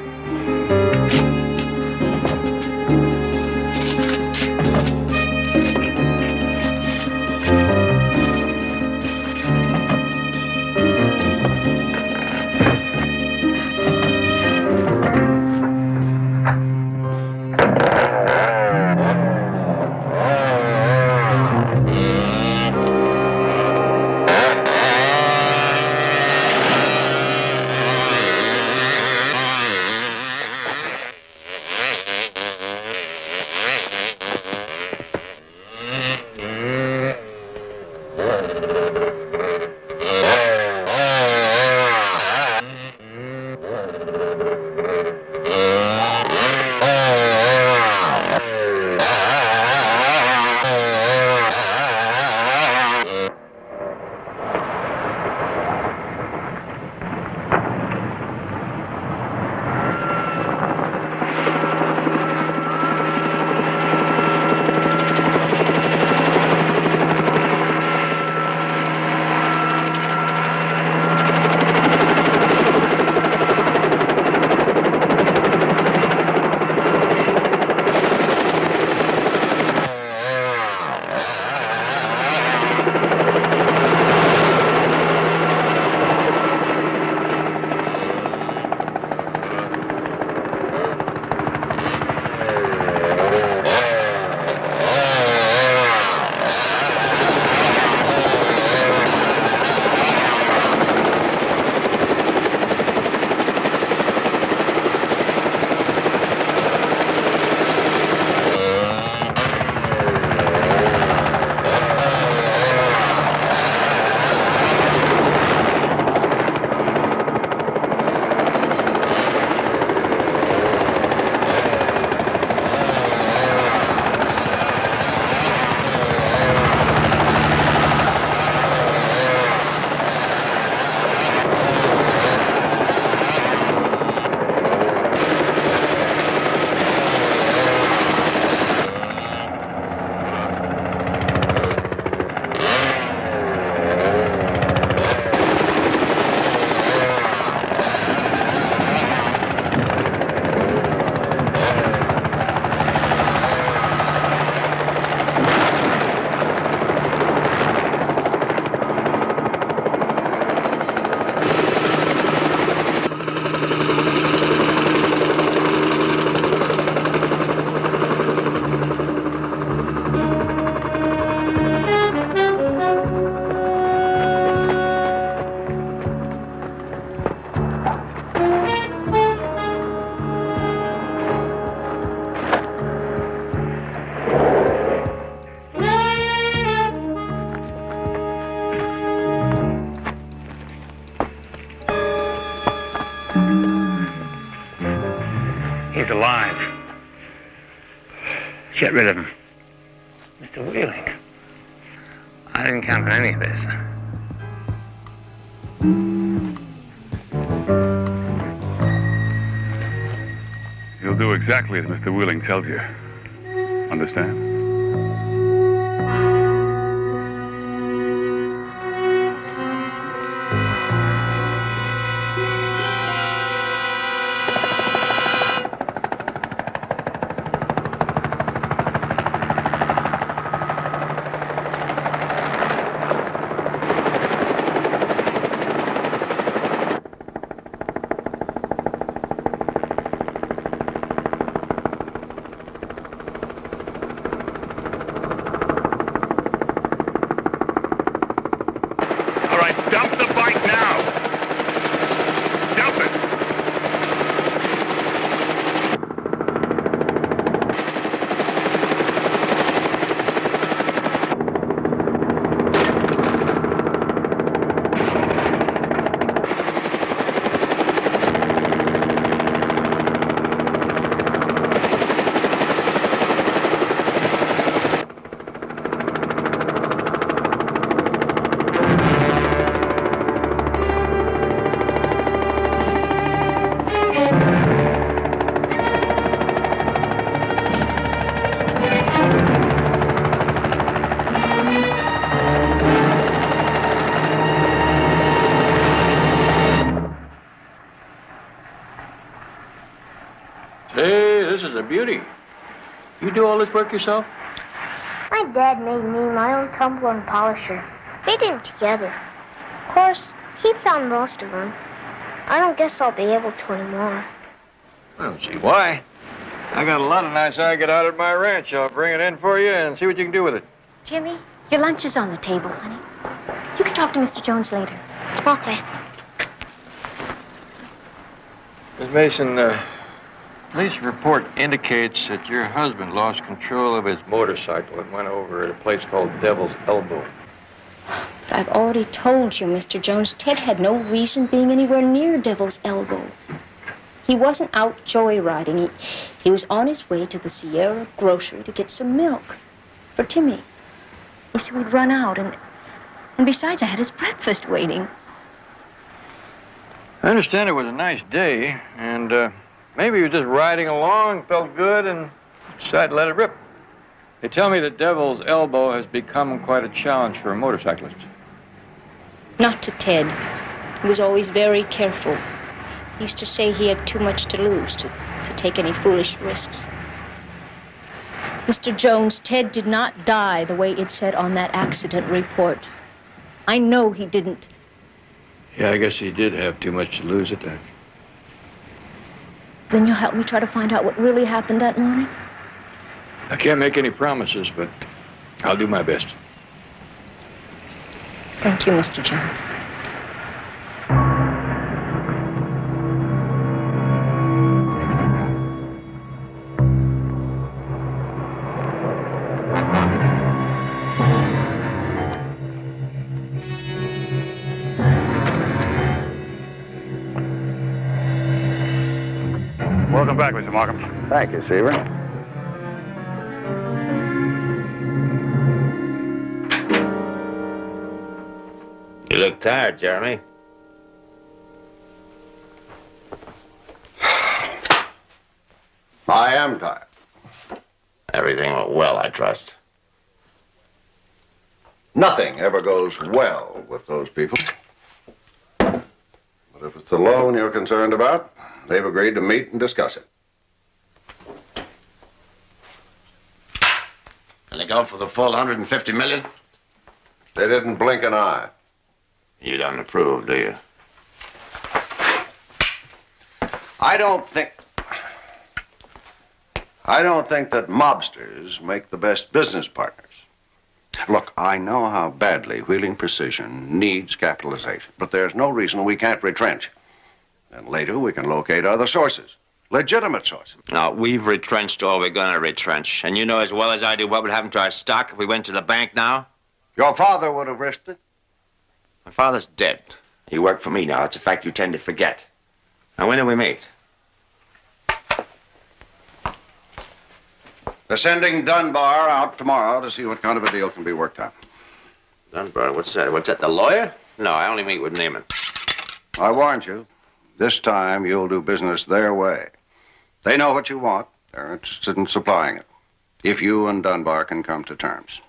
He's alive. Get rid of him. Mr. Wheeling, I didn't count on any of this. You'll do exactly as Mr. Wheeling tells you. Understand? Hey, this is a beauty. You do all this work yourself? My dad made me my own tumbler and polisher. We did them together. Of course, he found most of them. I don't guess I'll be able to anymore. I don't see why. I got a lot of nice agate out at my ranch. I'll bring it in for you and see what you can do with it. Timmy, your lunch is on the table, honey. You can talk to Mr. Jones later. Okay. Miss Mason, police report indicates that your husband lost control of his motorcycle and went over at a place called Devil's Elbow. But I've already told you, Mr. Jones, Ted had no reason being anywhere near Devil's Elbow. He wasn't out joyriding. He was on his way to the Sierra grocery to get some milk for Timmy. You see, we'd run out, and besides, I had his breakfast waiting. I understand it was a nice day, and maybe he was just riding along, felt good, and decided to let it rip. They tell me that Devil's Elbow has become quite a challenge for motorcyclists. Not to Ted. He was always very careful. He used to say he had too much to lose to take any foolish risks. Mr. Jones, Ted did not die the way it said on that accident report. I know he didn't. Yeah, I guess he did have too much to lose at that. Then you'll help me try to find out what really happened that morning? I can't make any promises, but I'll do my best. Thank you, Mr. Jones. Welcome back, Mr. Markham. Thank you, Seaver. You look tired, Jeremy. I am tired. Everything went well, I trust. Nothing ever goes well with those people. But if it's the loan you're concerned about, they've agreed to meet and discuss it. And they go for the full 150 million? They didn't blink an eye. You don't approve, do you? I don't think that mobsters make the best business partners. Look, I know how badly Wheeling Precision needs capitalization, but there's no reason we can't retrench. And later we can locate other sources, legitimate sources. No, we've retrenched all we're going to retrench. And you know as well as I do what would happen to our stock if we went to the bank now? Your father would have risked it. My father's dead. He worked for me now. It's a fact you tend to forget. Now, when do we meet? They're sending Dunbar out tomorrow to see what kind of a deal can be worked out. Dunbar, what's that? What's that, the lawyer? No, I only meet with Neiman. I warned you. This time you'll do business their way. They know what you want. They're interested in supplying it. If you and Dunbar can come to terms.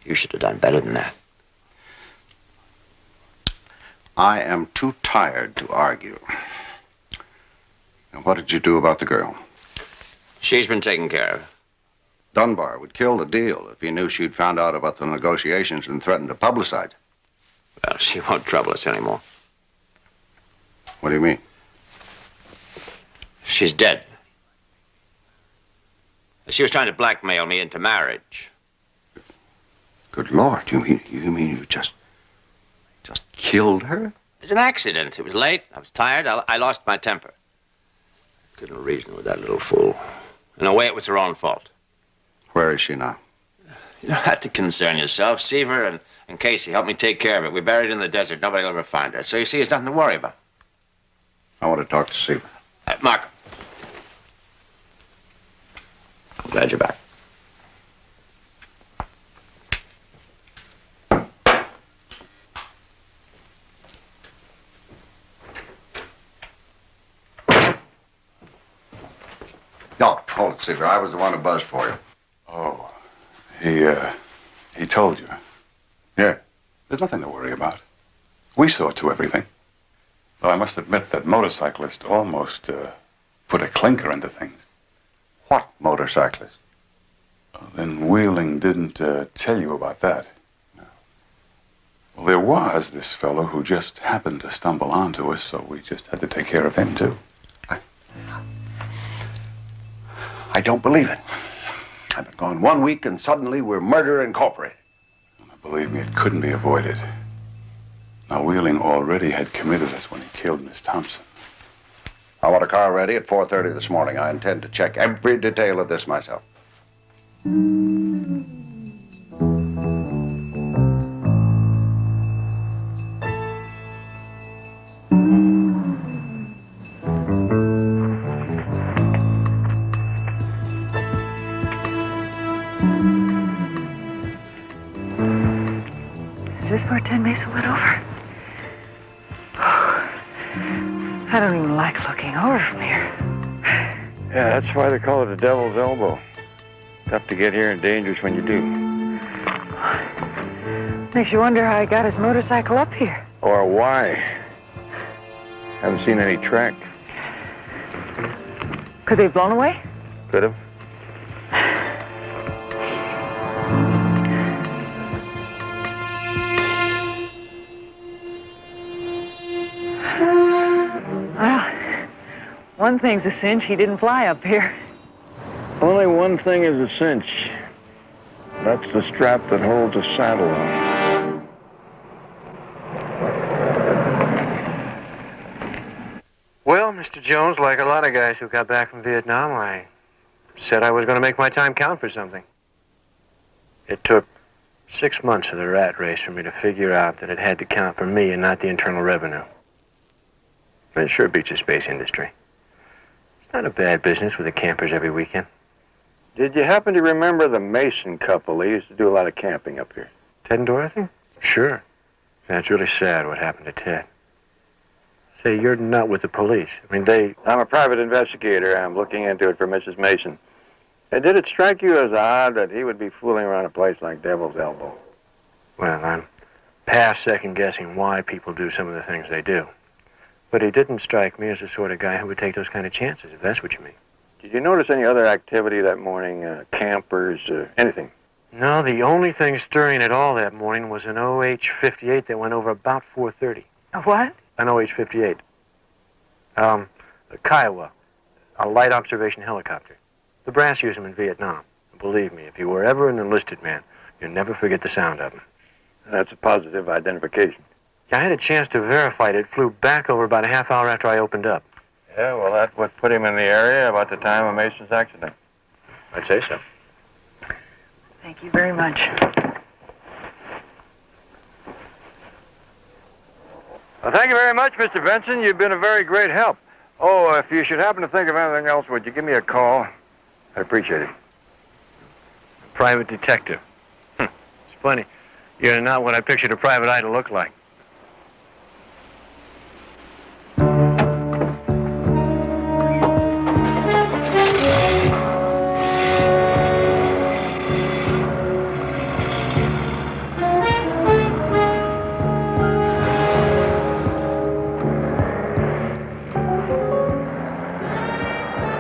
You should have done better than that. I am too tired to argue. Now, what did you do about the girl? She's been taken care of. Dunbar would kill the deal if he knew she'd found out about the negotiations and threatened to publicize it. Well, she won't trouble us anymore. What do you mean? She's dead. She was trying to blackmail me into marriage. Good Lord, you mean you just killed her? It was an accident. It was late. I was tired. I lost my temper. Couldn't reason with that little fool. In a way, it was her own fault. Where is she now? You don't have to concern yourself. Seaver and Casey helped me take care of it. We buried her in the desert. Nobody will ever find her. So you see, there's nothing to worry about. I want to talk to Seaver. Mark. I'm glad you're back. No, hold it, Seaver. I was the one who buzzed for you. Oh, he told you. Yeah, there's nothing to worry about. We saw to everything. Though I must admit that motorcyclist almost put a clinker into things. What motorcyclist? Then Wheeling didn't tell you about that. No. Well, there was this fellow who just happened to stumble onto us, so we just had to take care of him, too. I don't believe it. I've been gone 1 week and suddenly we're Murder Incorporated. Believe me, it couldn't be avoided. Now, Wheeling already had committed us when he killed Miss Thompson. I want a car ready at 4:30 this morning. I intend to check every detail of this myself. Is this where 10 Mesa went over? Oh, I don't even like looking over from here. Yeah, that's why they call it a devil's elbow. Tough to get here and dangerous when you do. Makes you wonder how he got his motorcycle up here. Or why. Haven't seen any tracks. Could they have blown away? Could have. Well, one thing's a cinch, he didn't fly up here. Only one thing is a cinch. That's the strap that holds a saddle on. Well, Mr. Jones, like a lot of guys who got back from Vietnam, I said I was going to make my time count for something. It took 6 months of the rat race for me to figure out that it had to count for me and not the Internal Revenue. But it sure beats the space industry. It's not a bad business with the campers every weekend. Did you happen to remember the Mason couple? They used to do a lot of camping up here. Ted and Dorothy? Sure. Yeah, it's really sad what happened to Ted. Say, you're not with the police. I mean, I'm a private investigator. I'm looking into it for Mrs. Mason. And did it strike you as odd that he would be fooling around a place like Devil's Elbow? Well, I'm past second-guessing why people do some of the things they do. But he didn't strike me as the sort of guy who would take those kind of chances, if that's what you mean. Did you notice any other activity that morning? Campers, anything? No, the only thing stirring at all that morning was an OH-58 that went over about 4:30. A what? An OH-58. The Kiowa, a light observation helicopter. The brass used them in Vietnam. Believe me, if you were ever an enlisted man, you'll never forget the sound of them. That's a positive identification. I had a chance to verify it. It flew back over about a half hour after I opened up. Yeah, well, that's what put him in the area about the time of Mason's accident. I'd say so. Thank you very much. Well, thank you very much, Mr. Benson. You've been a very great help. Oh, if you should happen to think of anything else, would you give me a call? I'd appreciate it. Private detective. It's funny. You're not what I pictured a private eye to look like.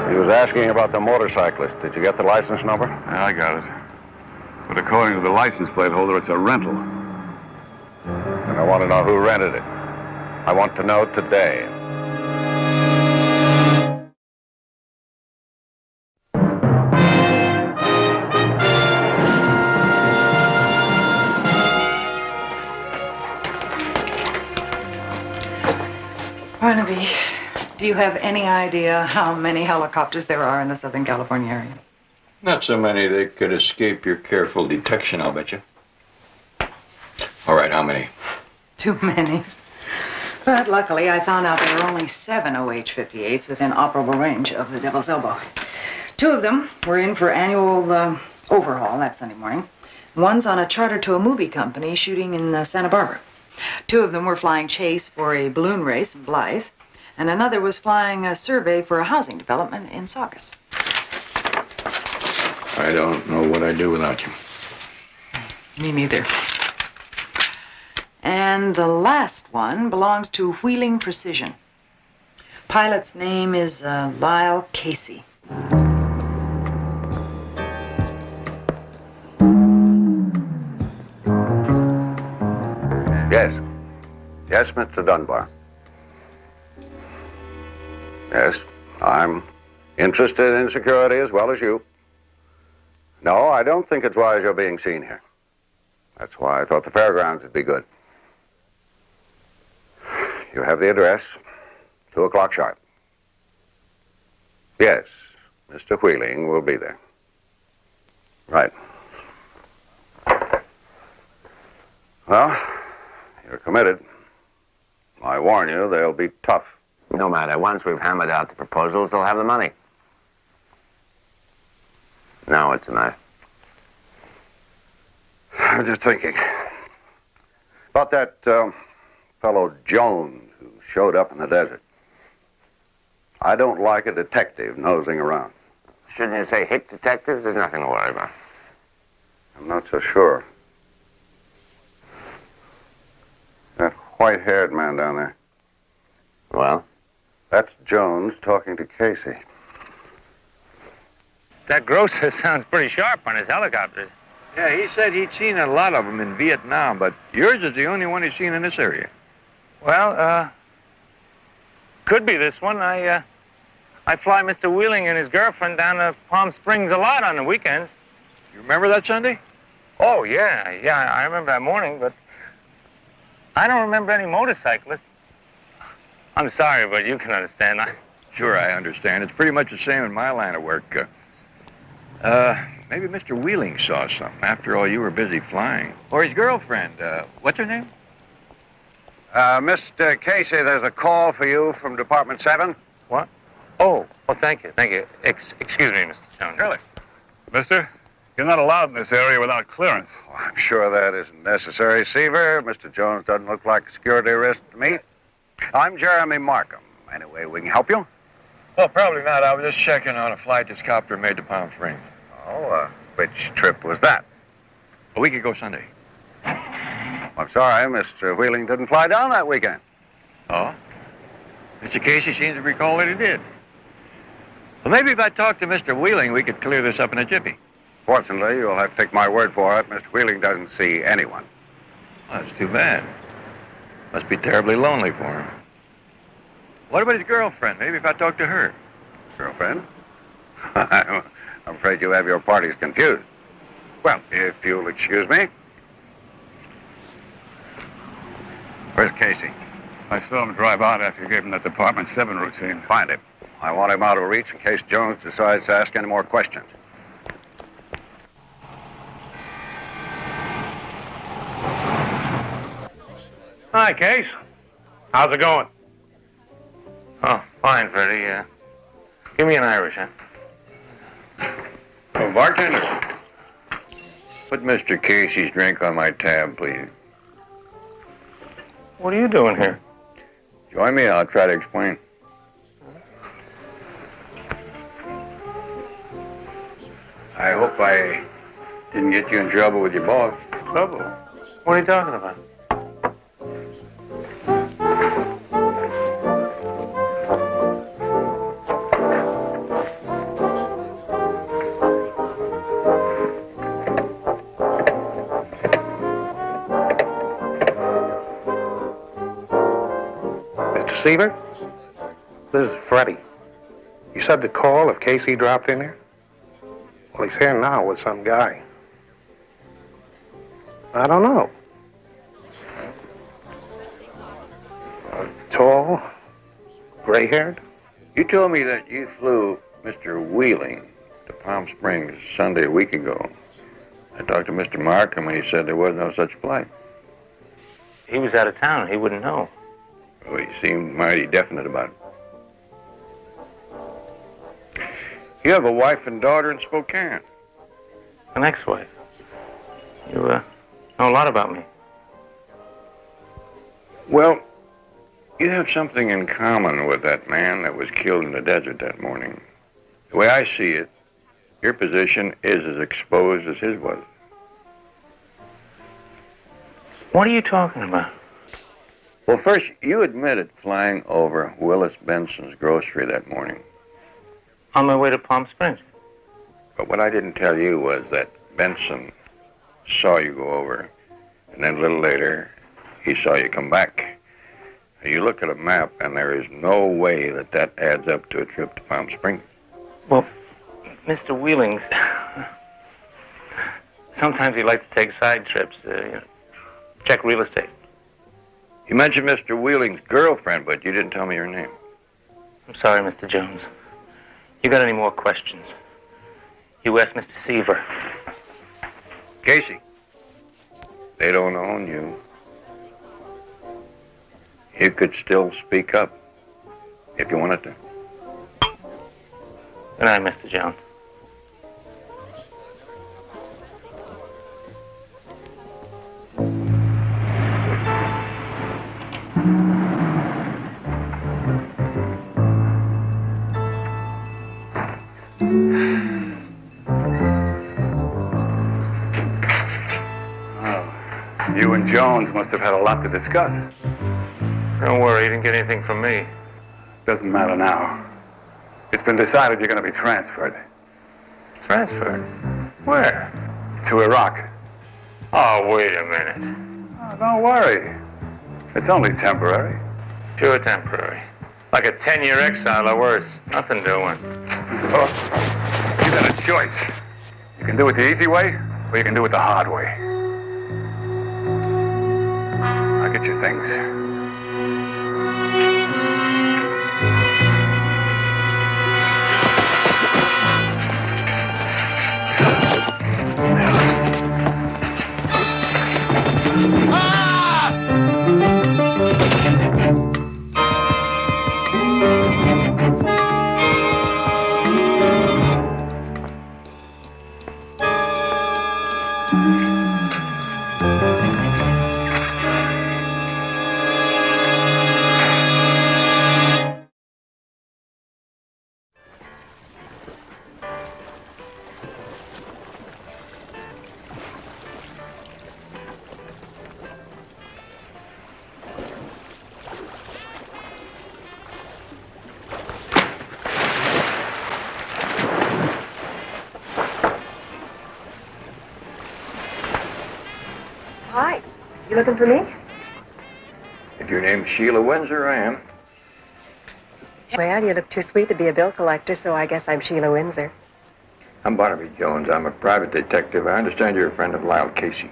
He was asking about the motorcyclist. Did you get the license number? Yeah, I got it. But according to the license plate holder, it's a rental. And I want to know who rented it. I want to know today. Barnaby, do you have any idea how many helicopters there are in the Southern California area? Not so many they could escape your careful detection, I'll bet you. All right, how many? Too many. But luckily, I found out there were only 7 OH-58s within operable range of the Devil's Elbow. 2 of them were in for annual overhaul that Sunday morning. One's on a charter to a movie company shooting in Santa Barbara. 2 of them were flying chase for a balloon race in Blythe, and another was flying a survey for a housing development in Saugus. I don't know what I'd do without you. Me neither. And the last one belongs to Wheeling Precision. Pilot's name is Lyle Casey. Yes. Yes, Mr. Dunbar. Yes, I'm interested in security as well as you. No, I don't think it's wise you're being seen here. That's why I thought the fairgrounds would be good. You have the address, 2 o'clock sharp. Yes, Mr. Wheeling will be there. Right. Well, you're committed. I warn you, they'll be tough. No matter. Once we've hammered out the proposals, they'll have the money. Now what's the matter? I'm just thinking about that fellow Jones who showed up in the desert. I don't like a detective nosing around. Shouldn't you say hick detectives? There's nothing to worry about. I'm not so sure. That white-haired man down there. Well? That's Jones talking to Casey. That grocer sounds pretty sharp on his helicopters. Yeah, he said he'd seen a lot of them in Vietnam, but yours is the only one he's seen in this area. Well, could be this one. I fly Mr. Wheeling and his girlfriend down to Palm Springs a lot on the weekends. You remember that Sunday? Oh, yeah, I remember that morning, but I don't remember any motorcyclists. I'm sorry, but you can understand. Sure, I understand. It's pretty much the same in my line of work. Maybe Mr. Wheeling saw something. After all, you were busy flying. Or his girlfriend. What's her name? Mr. Casey, there's a call for you from Department 7. What? Oh, thank you. Excuse me, Mr. Jones. Really? Mister, you're not allowed in this area without clearance. Oh, I'm sure that isn't necessary, Seaver. Mr. Jones doesn't look like a security risk to me. I'm Jeremy Markham. Anyway, we can help you? Well, probably not. I was just checking on a flight this copter made to Palm Springs. Oh, which trip was that? A week ago Sunday. I'm sorry, Mr. Wheeling didn't fly down that weekend. Oh? Mr. Casey seems to recall that he did. Well, maybe if I talked to Mr. Wheeling, we could clear this up in a jiffy. Fortunately, you'll have to take my word for it. Mr. Wheeling doesn't see anyone. Well, that's too bad. Must be terribly lonely for him. What about his girlfriend? Maybe if I talk to her. Girlfriend? I'm afraid you have your parties confused. Well, if you'll excuse me. Where's Casey? I saw him drive out after you gave him that Department 7 routine. Find him. I want him out of reach in case Jones decides to ask any more questions. Hi, Case. How's it going? Oh, fine, Freddie. Give me an Irish, huh? Oh, bartender. Put Mr. Casey's drink on my tab, please. What are you doing here? Join me, I'll try to explain. I hope I didn't get you in trouble with your boss. Trouble? What are you talking about? Mr. Seaver? This is Freddie. You said to call if Casey dropped in here? Well, he's here now with some guy. I don't know. Tall, gray-haired. You told me that you flew Mr. Wheeling to Palm Springs Sunday a week ago. I talked to Mr. Markham and he said there was no such flight. He was out of town. He wouldn't know. Oh, he seemed mighty definite about it. You have a wife and daughter in Spokane. An ex-wife. You know a lot about me. Well, you have something in common with that man that was killed in the desert that morning. The way I see it, your position is as exposed as his was. What are you talking about? Well, first, you admitted flying over Willis Benson's grocery that morning. On my way to Palm Springs. But what I didn't tell you was that Benson saw you go over, and then a little later, he saw you come back. You look at a map, and there is no way that that adds up to a trip to Palm Springs. Well, Mr. Wheeling's... Sometimes he likes to take side trips, check real estate. You mentioned Mr. Wheeling's girlfriend, but you didn't tell me her name. I'm sorry, Mr. Jones. You got any more questions? You ask Mr. Seaver. Casey, they don't own you. You could still speak up if you wanted to. Good night, Mr. Jones. You and Jones must have had a lot to discuss. Don't worry, he didn't get anything from me. Doesn't matter now. It's been decided you're going to be transferred. Transferred? Where? To Iraq. Oh, wait a minute. Oh, don't worry. It's only temporary. Sure temporary. Like a 10-year exile or worse. Nothing doing. Oh, you got a choice. You can do it the easy way, or you can do it the hard way. I'll get you things. Hi. You looking for me? If your name's Sheila Windsor, I am. Well, you look too sweet to be a bill collector, so I guess I'm Sheila Windsor. I'm Barnaby Jones. I'm a private detective. I understand you're a friend of Lyle Casey.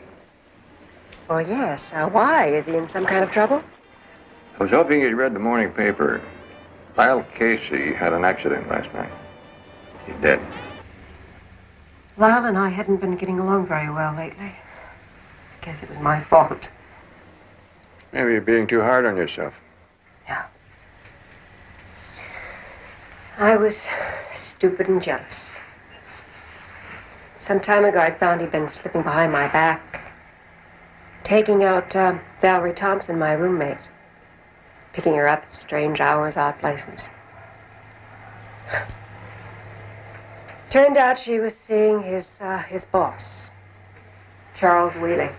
Well, yes. Why? Is he in some kind of trouble? I was hoping you'd read the morning paper. Lyle Casey had an accident last night. He's dead. Lyle and I hadn't been getting along very well lately. I guess it was my fault. Maybe you're being too hard on yourself. I was stupid and jealous. Some time ago, I found he'd been slipping behind my back, taking out Valerie Thompson, my roommate, picking her up at strange hours, odd places. Turned out she was seeing his boss, Charles Wheeling.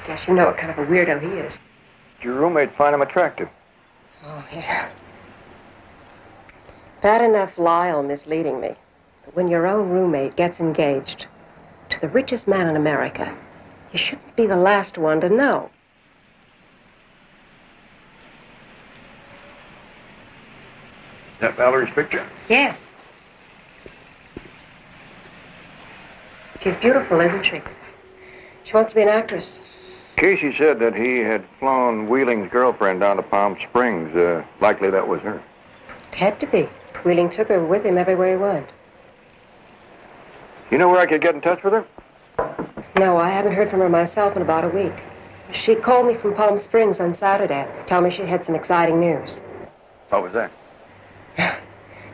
Guess you know what kind of a weirdo he is. Did your roommate find him attractive? Oh, yeah. Bad enough Lyle misleading me. But when your own roommate gets engaged to the richest man in America, you shouldn't be the last one to know. Is that Valerie's picture? Yes. She's beautiful, isn't she? She wants to be an actress. Casey said that he had flown Wheeling's girlfriend down to Palm Springs. Likely that was her. Had to be. Wheeling took her with him everywhere he went. You know where I could get in touch with her? No, I haven't heard from her myself in about a week. She called me from Palm Springs on Saturday. Told me she had some exciting news. What was that?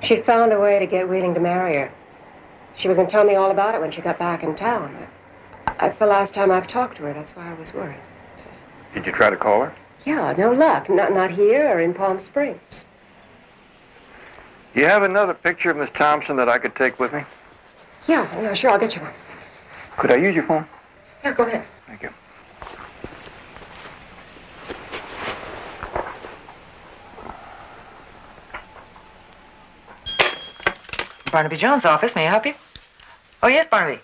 She'd found a way to get Wheeling to marry her. She was going to tell me all about it when she got back in town. But that's the last time I've talked to her. That's why I was worried. Did you try to call her? Yeah, no luck. Not here or in Palm Springs. You have another picture of Miss Thompson that I could take with me? Yeah, sure. I'll get you one. Could I use your phone? Yeah, go ahead. Thank you. Barnaby Jones' office. May I help you? Oh, yes, Barnaby.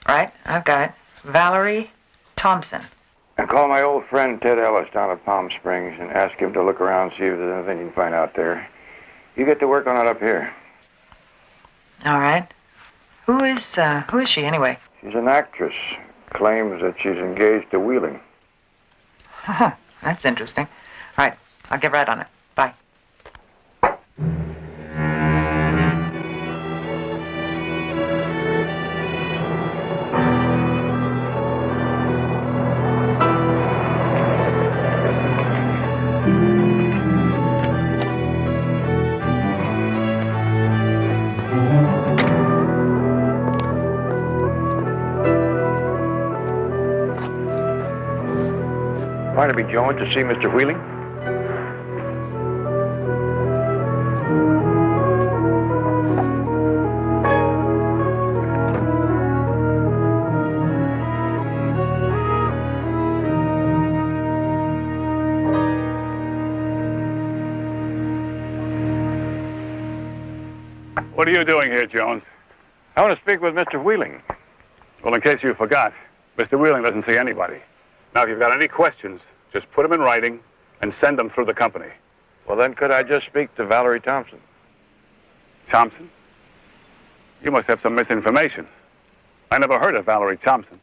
Right, I've got it. Valerie Thompson. And call my old friend Ted Ellis down at Palm Springs and ask him to look around, see if there's anything you can find out there. You get to work on it up here. All right. Who is she, anyway? She's an actress. Claims that she's engaged to Wheeling. Oh, that's interesting. All right, I'll get right on it. Bye. Barnaby Jones to see Mr. Wheeling? What are you doing here, Jones? I want to speak with Mr. Wheeling. Well, in case you forgot, Mr. Wheeling doesn't see anybody. Now, if you've got any questions, just put them in writing and send them through the company. Well, then could I just speak to Valerie Thompson? Thompson? You must have some misinformation. I never heard of Valerie Thompson.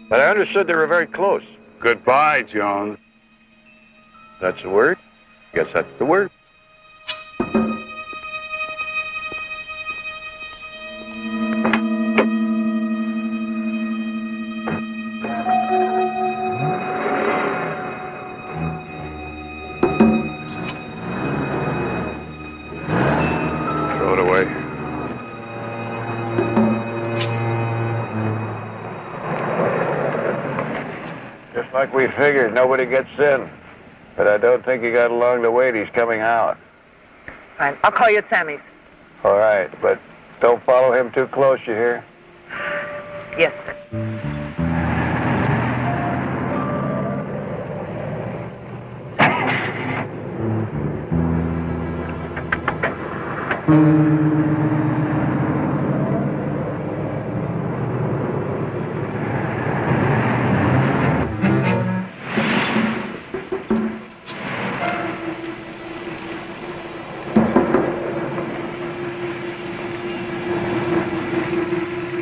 But I understood they were very close. Goodbye, Jones. That's the word? Guess that's the word. Throw it away. Just like we figured, nobody gets in. But I don't think he got along to wait. He's coming out. Fine. I'll call you at Sammy's. All right, but don't follow him too close, you hear? Yes, sir.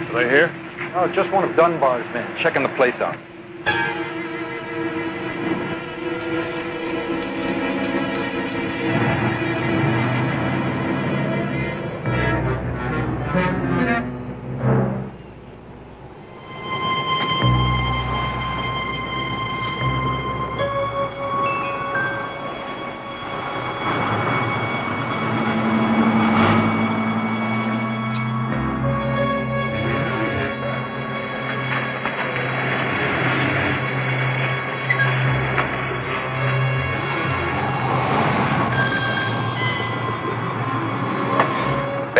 Are they here? Oh, just one of Dunbar's men, checking the place out.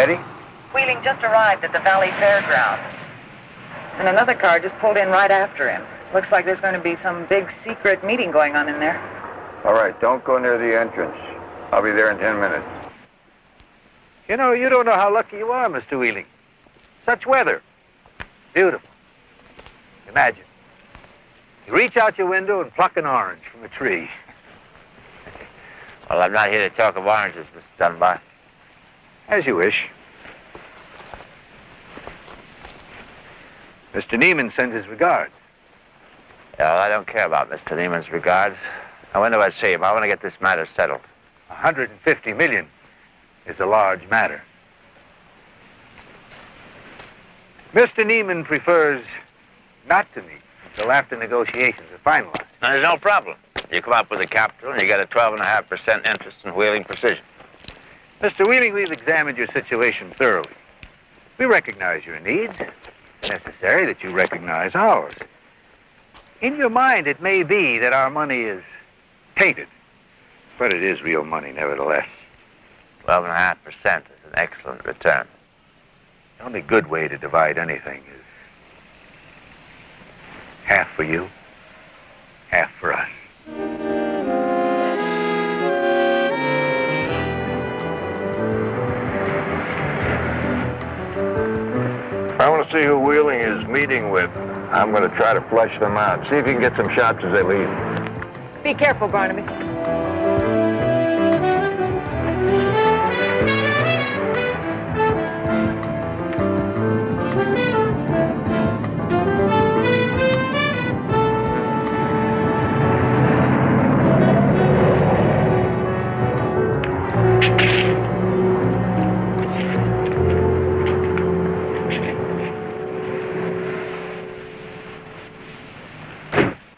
Eddie? Wheeling just arrived at the Valley Fairgrounds. And another car just pulled in right after him. Looks like there's going to be some big secret meeting going on in there. All right, don't go near the entrance. I'll be there in 10 minutes. You know, you don't know how lucky you are, Mr. Wheeling. Such weather. Beautiful. Imagine. You reach out your window and pluck an orange from a tree. Well, I'm not here to talk of oranges, Mr. Dunbar. As you wish. Mr. Neiman sends his regards. Yeah, well, I don't care about Mr. Neiman's regards. I wonder what I see him. I want to get this matter settled. 150 million is a large matter. Mr. Neiman prefers not to meet until after negotiations are finalized. Now, there's no problem. You come up with the capital and you get a 12.5% interest in Wheeling Precision. Mr. Wheeling, we've examined your situation thoroughly. We recognize your needs. It's necessary that you recognize ours. In your mind, it may be that our money is tainted, but it is real money nevertheless. 12.5% is an excellent return. The only good way to divide anything is half for you, half for us. I want to see who Wheeling is meeting with. I'm going to try to flush them out. See if you can get some shots as they leave. Be careful, Barnaby.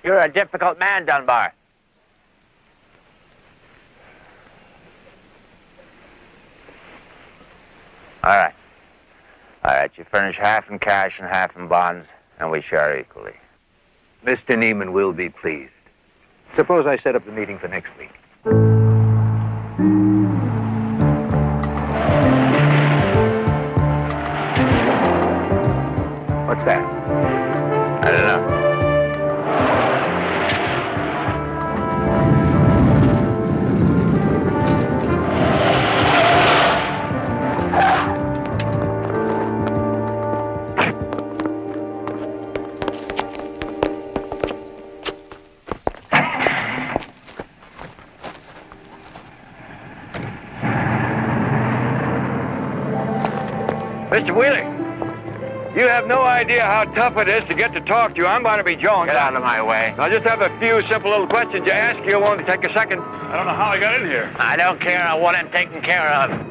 You're a difficult man, Dunbar. All right. All right, you furnish half in cash and half in bonds, and we share equally. Mr. Neiman will be pleased. Suppose I set up the meeting for next week. What's that? I don't know. Mr. Wheeling, you have no idea how tough it is to get to talk to you. I'm Barnaby Jones. Get out of my way. I just have a few simple little questions to ask you. It won't take a second. I don't know how I got in here. I don't care. I want it taken care of.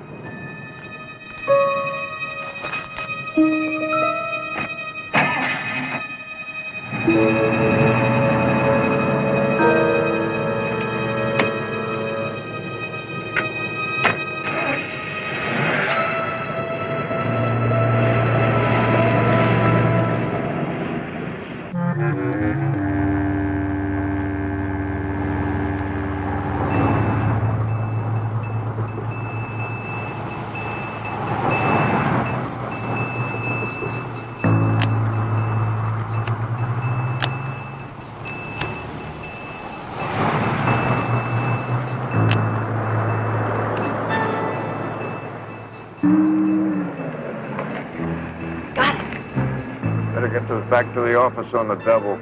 Better get this back to the office on the double.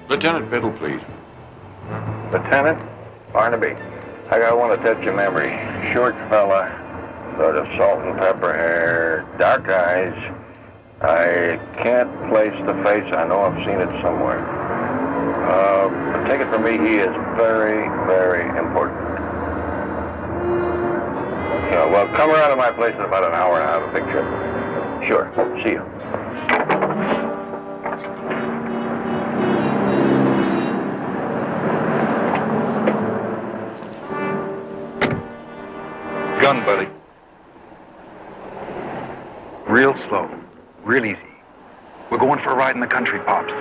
Lieutenant Biddle, please. Lieutenant Barnaby, I got one to test your memory. Short fella, sort of salt and pepper hair, dark eyes. I can't place the face. I know I've seen it somewhere. Take it from me, he is very, very important. Yeah, well, come around to my place in about an hour and I'll have a picture. Sure. See you. gun, buddy. Real slow. Real easy. We're going for a ride in the country, Pops.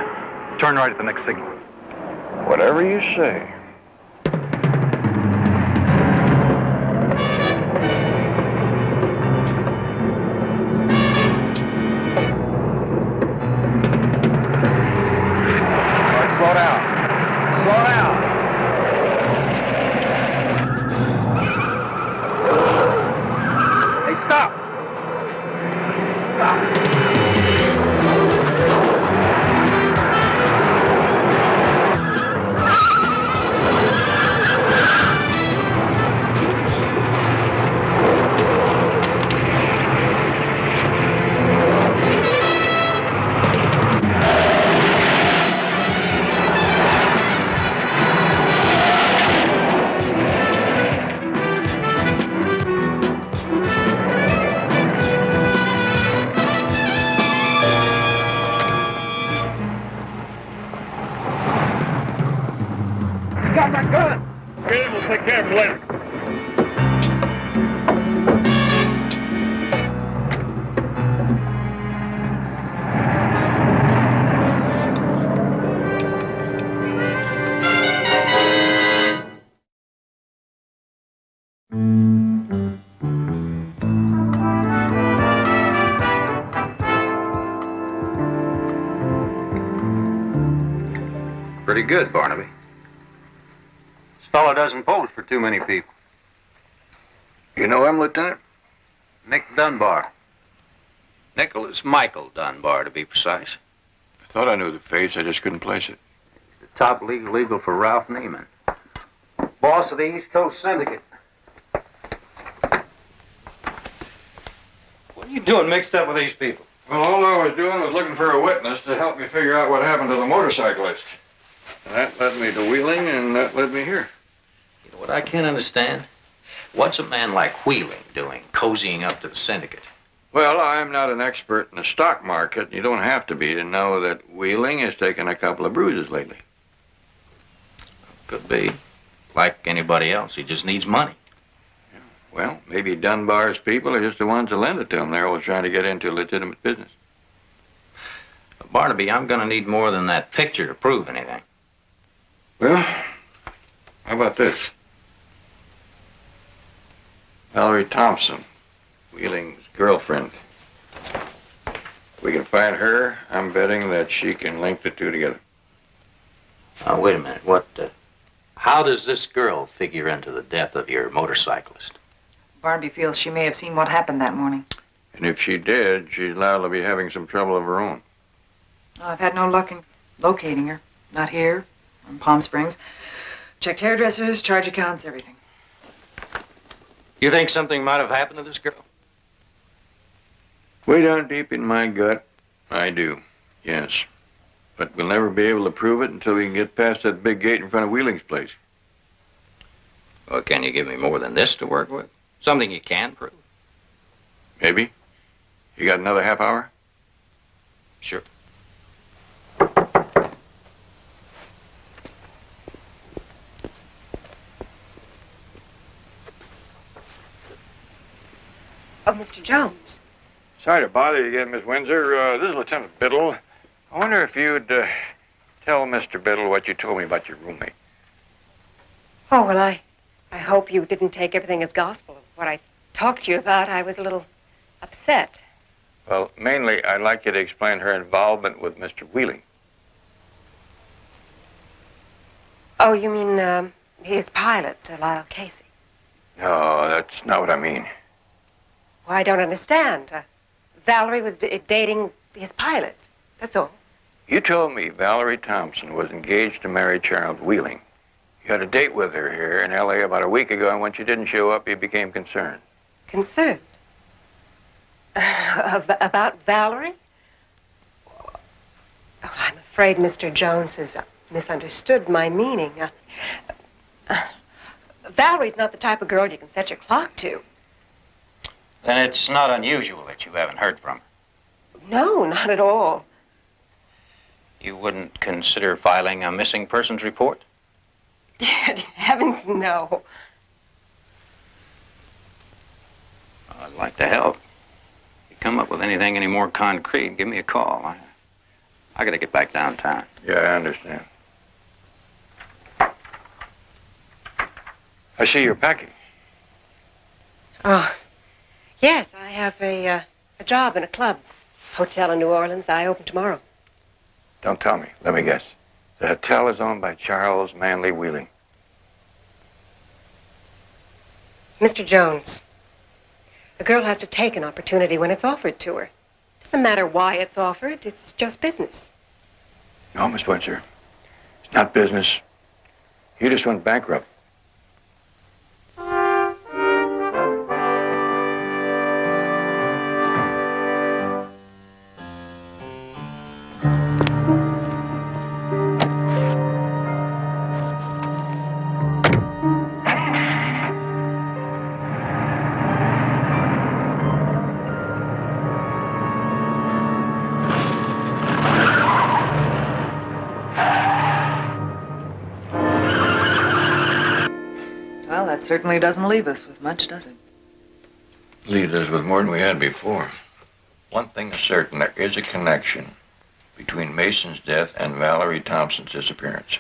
Turn right at the next signal. Whatever you say. All right, slow down. Slow down. Hey, stop. Stop. Got my gun. Okay, we'll take care of him later. Pretty good, Barnaby. This fellow doesn't pose for too many people. You know him, Lieutenant? Nick Dunbar. Nicholas Michael Dunbar, to be precise. I thought I knew the face, I just couldn't place it. The top legal eagle for Ralph Neiman. Boss of the East Coast Syndicate. What are you doing mixed up with these people? Well, all I was doing was looking for a witness to help me figure out what happened to the motorcyclist. And that led me to Wheeling, and that led me here. You know what I can't understand? What's a man like Wheeling doing, cozying up to the syndicate? Well, I'm not an expert in the stock market. You don't have to be to know that Wheeling has taken a couple of bruises lately. Could be. Like anybody else, he just needs money. Yeah. Well, maybe Dunbar's people are just the ones to lend it to him. They're always trying to get into legitimate business. Barnaby, I'm going to need more than that picture to prove anything. Well, how about this? Valerie Thompson, Wheeling's girlfriend. If we can find her, I'm betting that she can link the two together. Now, wait a minute. How does this girl figure into the death of your motorcyclist? Barnaby feels she may have seen what happened that morning. And if she did, she's liable to be having some trouble of her own. I've had no luck in locating her. Not here, or in Palm Springs. Checked hairdressers, charge accounts, everything. You think something might have happened to this girl? Way down deep in my gut, I do, yes. But we'll never be able to prove it until we can get past that big gate in front of Wheeling's place. Well, can you give me more than this to work with? Something you can prove? Maybe. You got another half hour? Sure. Oh, Mr. Jones. Sorry to bother you again, Miss Windsor. This is Lieutenant Biddle. I wonder if you'd tell Mr. Biddle what you told me about your roommate. Oh, well, I hope you didn't take everything as gospel of what I talked to you about. I was a little upset. Well, mainly, I'd like you to explain her involvement with Mr. Wheeling. Oh, you mean his pilot, Lyle Casey? No, that's not what I mean. Well, I don't understand. Valerie was dating his pilot. That's all. You told me Valerie Thompson was engaged to marry Charles Wheeling. You had a date with her here in L.A. about a week ago, and when she didn't show up, you became concerned. Concerned? About Valerie? Oh, I'm afraid Mr. Jones has misunderstood my meaning. Valerie's not the type of girl you can set your clock to. Then it's not unusual that you haven't heard from her. No, not at all. You wouldn't consider filing a missing persons report? Heavens, no. I'd like to help. If you come up with anything any more concrete, give me a call. I gotta get back downtown. Yeah, I understand. I see you're packing. Oh, yes, I have a job in a club. Hotel in New Orleans. I open tomorrow. Don't tell me. Let me guess. The hotel is owned by Charles Manley Wheeling. Mr. Jones, a girl has to take an opportunity when it's offered to her. Doesn't matter why it's offered. It's just business. No, Miss Windsor. It's not business. You just went bankrupt. Well, that certainly doesn't leave us with much, does it? Leaves us with more than we had before. One thing is certain, there is a connection between Mason's death and Valerie Thompson's disappearance.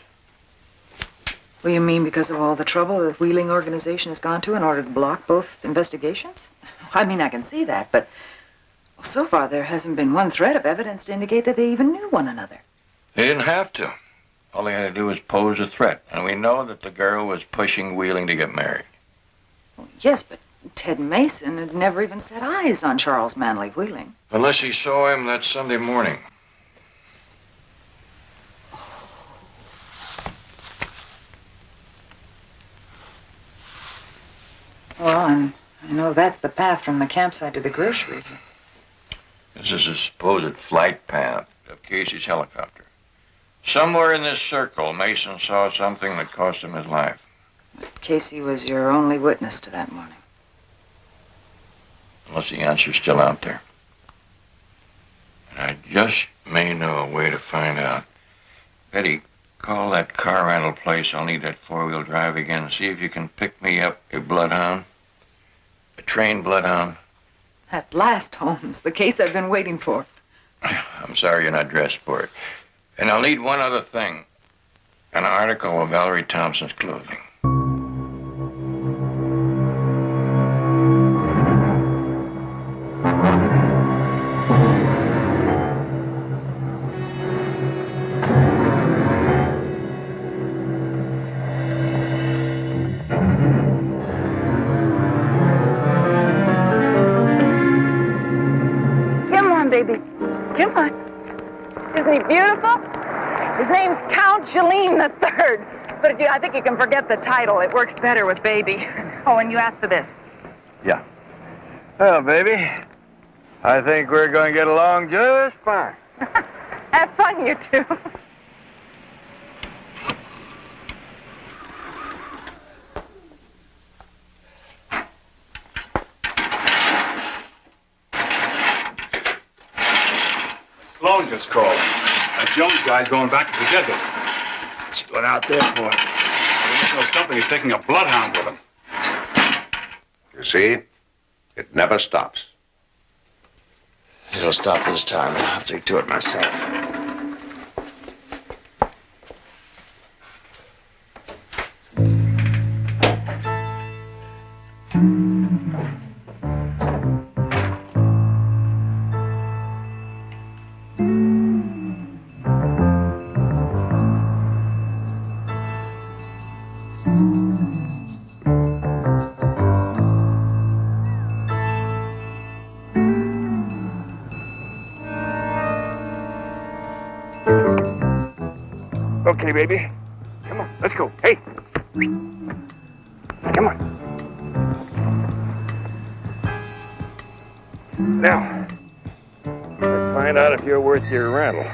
Well, you mean because of all the trouble the Wheeling organization has gone to in order to block both investigations? I mean, I can see that, but well, so far there hasn't been one thread of evidence to indicate that they even knew one another. They didn't have to. All they had to do was pose a threat, and we know that the girl was pushing Wheeling to get married. Well, yes, but Ted Mason had never even set eyes on Charles Manley Wheeling. Unless he saw him that Sunday morning. Well, and I know that's the path from the campsite to the grocery. This is a supposed flight path of Casey's helicopter. Somewhere in this circle, Mason saw something that cost him his life. But Casey was your only witness to that morning. Unless the answer's still out there. And I just may know a way to find out. Betty, call that car rental place. I'll need that four-wheel drive again. See if you can pick me up a bloodhound. A trained bloodhound. At last, Holmes, the case I've been waiting for. I'm sorry you're not dressed for it. And I'll need one other thing. An article of Valerie Thompson's clothing. Come on, baby. Come on. Isn't he beautiful? His name's Count Jeline III. But I think you can forget the title. It works better with baby. Oh, and you asked for this. Yeah. Well, baby, I think we're going to get along just fine. Have fun, you two. Sloan just called. That Jones guy's going back to the desert. What's he going out there for? He must know something. He's taking a bloodhound with him. You see? It never stops. It'll stop this time. I'll take to it myself. Okay, baby. Come on, let's go. Hey. Come on. Now, let's find out if you're worth your rental.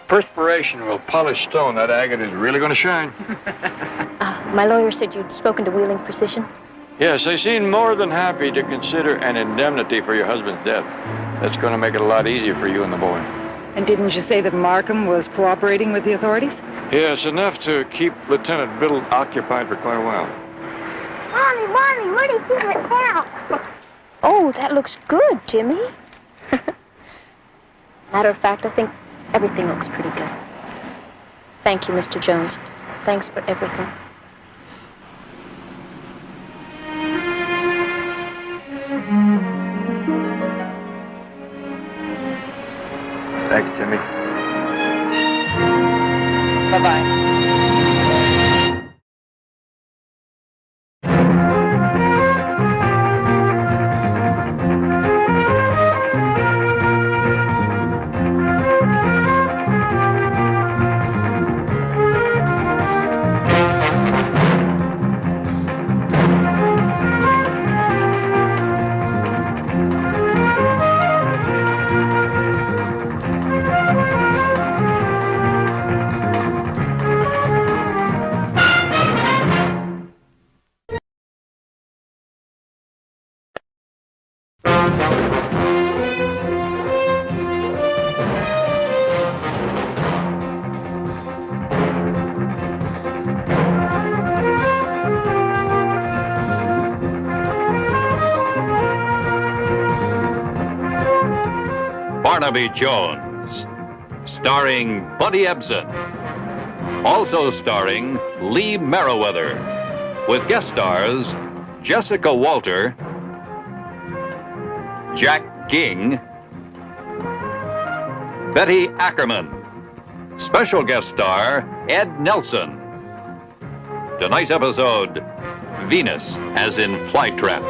Perspiration will polish stone. That agate is really going to shine. My lawyer said you'd spoken to Wheeling Precision. Yes, they seem more than happy to consider an indemnity for your husband's death. That's going to make it a lot easier for you and the boy. And didn't you say that Markham was cooperating with the authorities? Yes, enough to keep Lieutenant Biddle occupied for quite a while. Mommy, where do you think it now? Oh, that looks good, Jimmy. Matter of fact, I think everything looks pretty good. Thank you, Mr. Jones. Thanks for everything. Thanks, Jimmy. Bye-bye. Barnaby Jones, starring Buddy Ebsen. Also starring Lee Merriweather, with guest stars Jessica Walter, Jack Ging, Betty Ackerman. Special guest star Ed Nelson. Tonight's episode, Venus as in Flytrap.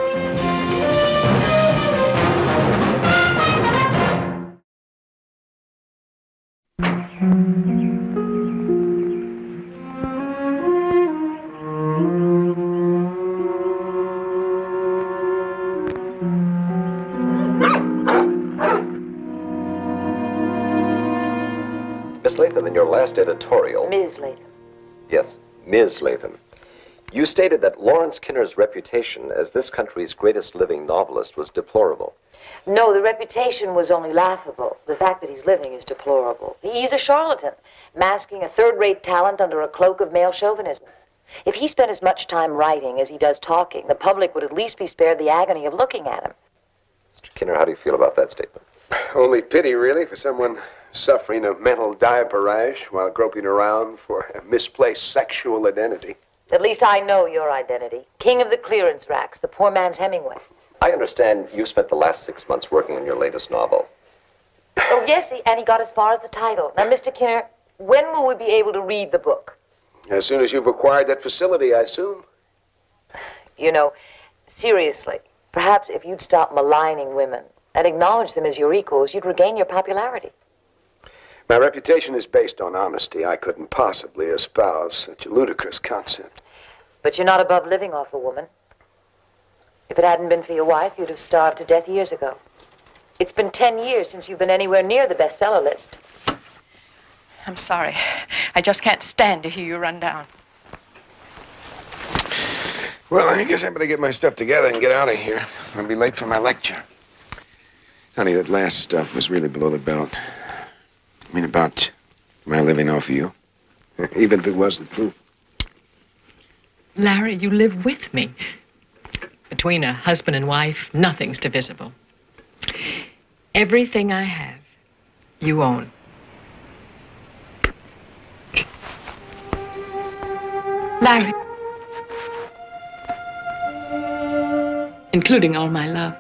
Miss Latham, in your last editorial... Ms. Latham. Yes, Ms. Latham. You stated that Lawrence Kinner's reputation as this country's greatest living novelist was deplorable. No, the reputation was only laughable. The fact that he's living is deplorable. He's a charlatan, masking a third-rate talent under a cloak of male chauvinism. If he spent as much time writing as he does talking, the public would at least be spared the agony of looking at him. Mr. Kinner, how do you feel about that statement? Only pity, really, for someone suffering a mental diaper rash while groping around for a misplaced sexual identity. At least I know your identity. King of the clearance racks, the poor man's Hemingway. I understand you spent the last 6 months working on your latest novel. Oh, yes, and he got as far as the title. Now, Mr. Kinner, when will we be able to read the book? As soon as you've acquired that facility, I assume. You know, seriously, perhaps if you'd stop maligning women and acknowledge them as your equals, you'd regain your popularity. My reputation is based on honesty. I couldn't possibly espouse such a ludicrous concept. But you're not above living off a woman. If it hadn't been for your wife, you'd have starved to death years ago. It's been 10 years since you've been anywhere near the bestseller list. I'm sorry. I just can't stand to hear you run down. Well, I guess I better get my stuff together and get out of here. I'll be late for my lecture. Honey, that last stuff was really below the belt. I mean, about my living off of you. Even if it was the truth. Larry, you live with me. Between a husband and wife, nothing's divisible. Everything I have, you own. Larry. Including all my love.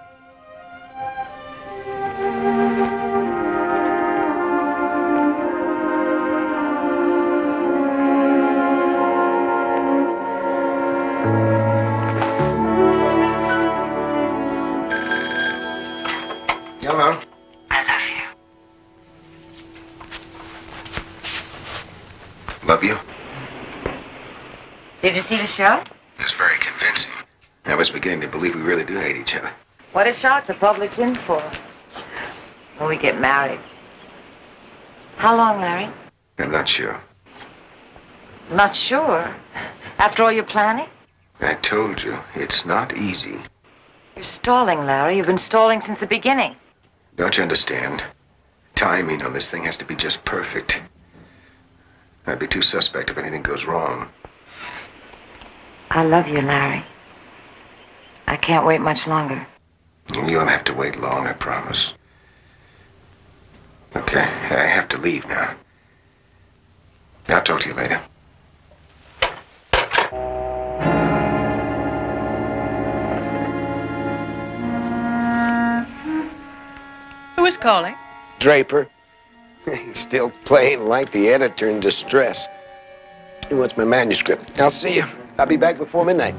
Hello. I love you. Love you? Did you see the show? That's very convincing. I was beginning to believe we really do hate each other. What a shock the public's in for. When we get married. How long, Larry? I'm not sure. Not sure? After all your planning? I told you, it's not easy. You're stalling, Larry. You've been stalling since the beginning. Don't you understand? Timing on this thing has to be just perfect. I'd be too suspect if anything goes wrong. I love you, Larry. I can't wait much longer. You won't have to wait long, I promise. Okay, I have to leave now. I'll talk to you later. Who is calling? Draper. He's still playing like the editor in distress. He wants my manuscript. I'll see you. I'll be back before midnight.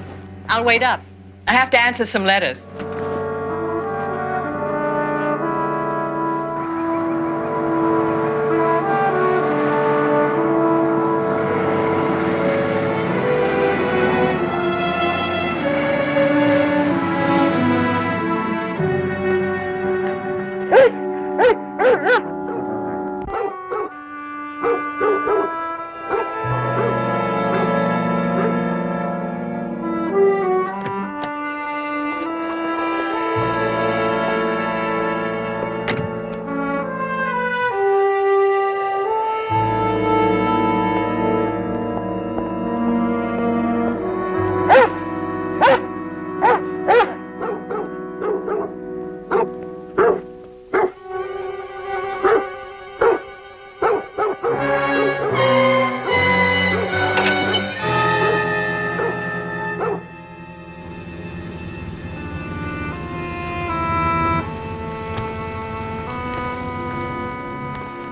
I'll wait up. I have to answer some letters.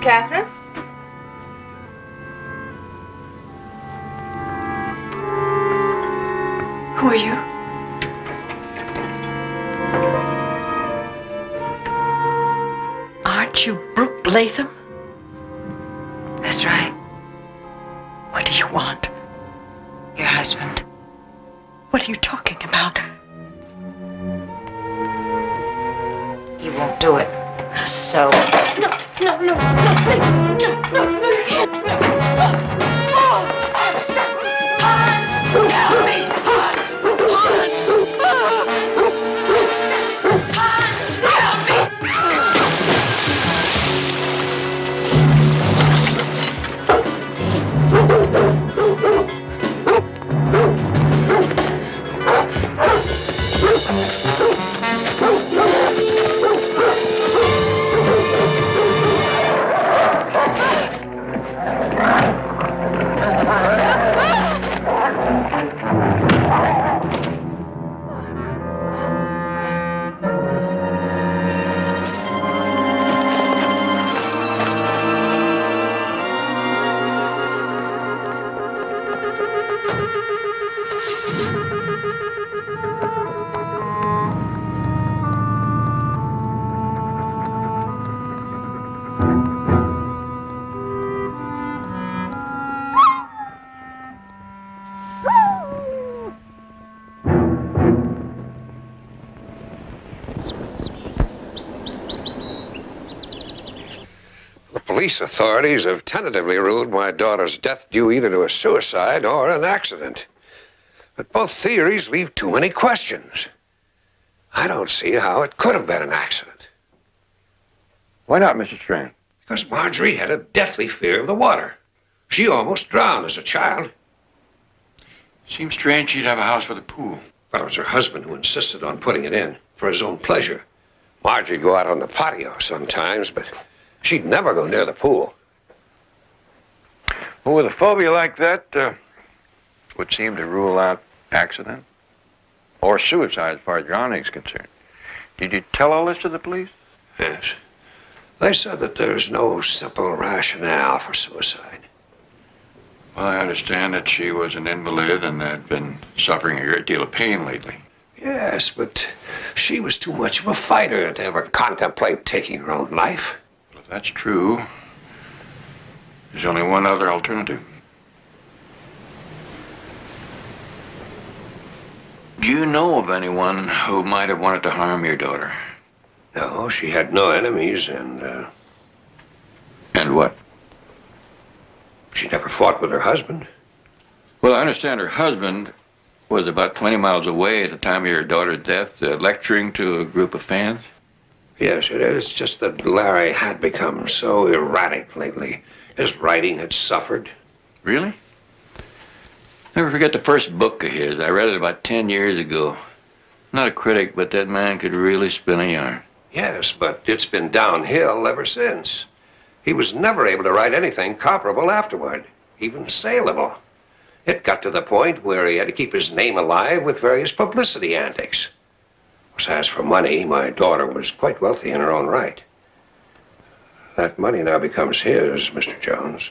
Catherine? Who are you? Aren't you Brooke Latham? That's right. What do you want? Your husband. What are you talking about? He won't do it. So... No, please. No, Hans, help me! Hans! Police authorities have tentatively ruled my daughter's death due either to a suicide or an accident. But both theories leave too many questions. I don't see how it could have been an accident. Why not, Mr. Strand? Because Marjorie had a deathly fear of the water. She almost drowned as a child. Seems strange she'd have a house with a pool. But it was her husband who insisted on putting it in for his own pleasure. Marjorie'd go out on the patio sometimes, but she'd never go near the pool. Well, with a phobia like that, would seem to rule out accident or suicide as far as drowning is concerned. Did you tell all this to the police? Yes. They said that there's no simple rationale for suicide. Well, I understand that she was an invalid and had been suffering a great deal of pain lately. Yes, but she was too much of a fighter to ever contemplate taking her own life. Well, if that's true, there's only one other alternative. Do you know of anyone who might have wanted to harm your daughter? No, she had no enemies, and And what? fought with her husband. Well, I understand her husband was about 20 miles away at the time of your daughter's death, lecturing to a group of fans. Yes, it is. Just that Larry had become so erratic lately. His writing had suffered. Really? Never forget the first book of his. I read it about 10 years ago. Not a critic, but that man could really spin a yarn. Yes, but it's been downhill ever since. He was never able to write anything comparable afterward, even saleable. It got to the point where he had to keep his name alive with various publicity antics. As for money, my daughter was quite wealthy in her own right. That money now becomes his, Mr. Jones.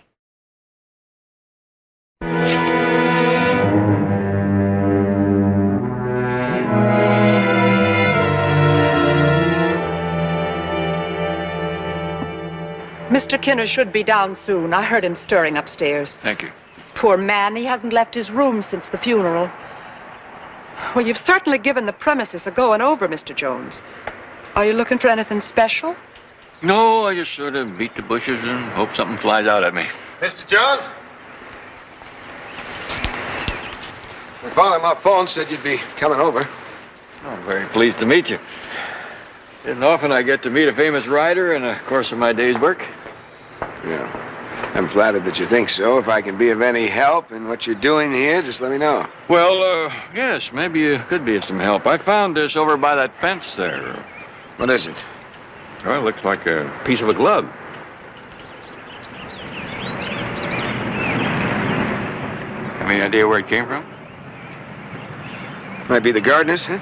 Mr. Kinner should be down soon. I heard him stirring upstairs. Thank you. Poor man, he hasn't left his room since the funeral. Well, you've certainly given the premises a going over, Mr. Jones. Are you looking for anything special? No, I just sort of beat the bushes and hope something flies out at me. Mr. Jones? The fellow on my phone said you'd be coming over. Oh, I'm very pleased to meet you. Isn't often I get to meet a famous writer in the course of my day's work. Yeah. I'm flattered that you think so. If I can be of any help in what you're doing here, just let me know. Well, yes, maybe you could be of some help. I found this over by that fence there. What is it? Well, it looks like a piece of a glove. Have any idea where it came from? Might be the gardener's, huh?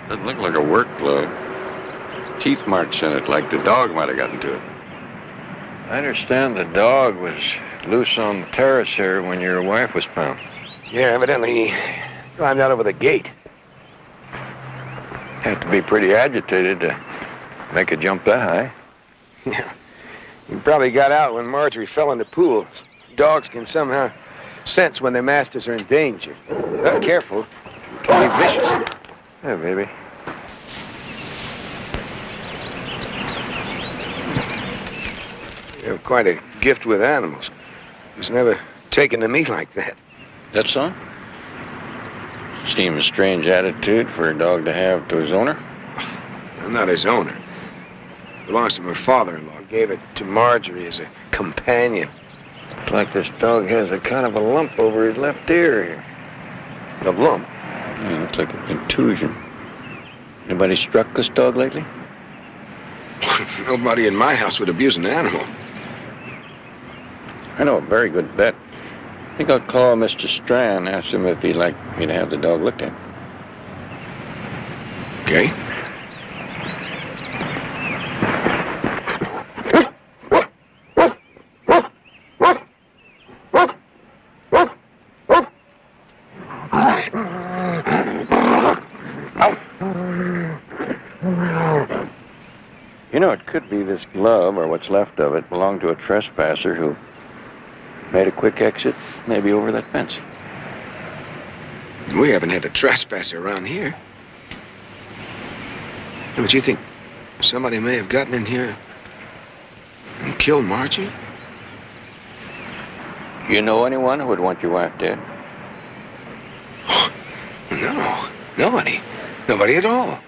Doesn't look like a work glove. Teeth marks in it, like the dog might have gotten to it. I understand the dog was loose on the terrace here when your wife was found. Yeah, evidently he climbed out over the gate. Have to be pretty agitated to make a jump that high. Yeah. He probably got out when Marjorie fell in the pool. Dogs can somehow sense when their masters are in danger. Careful. It can be vicious. Yeah, maybe. You have quite a gift with animals. He's never taken to me like that. That so? Seems a strange attitude for a dog to have to his owner. I'm not his owner. Belongs to my father-in-law. Gave it to Marjorie as a companion. It's like this dog has a kind of a lump over his left ear here. A lump? Yeah, looks like a contusion. Anybody struck this dog lately? Nobody in my house would abuse an animal. I know a very good vet. I think I'll call Mr. Strand, ask him if he'd like me to have the dog looked at. Okay. You know, it could be this glove, or what's left of it, belonged to a trespasser who made a quick exit, maybe over that fence. We haven't had a trespasser around here. But you think somebody may have gotten in here and killed Margie? You know anyone who would want your wife dead? No, nobody. Nobody at all.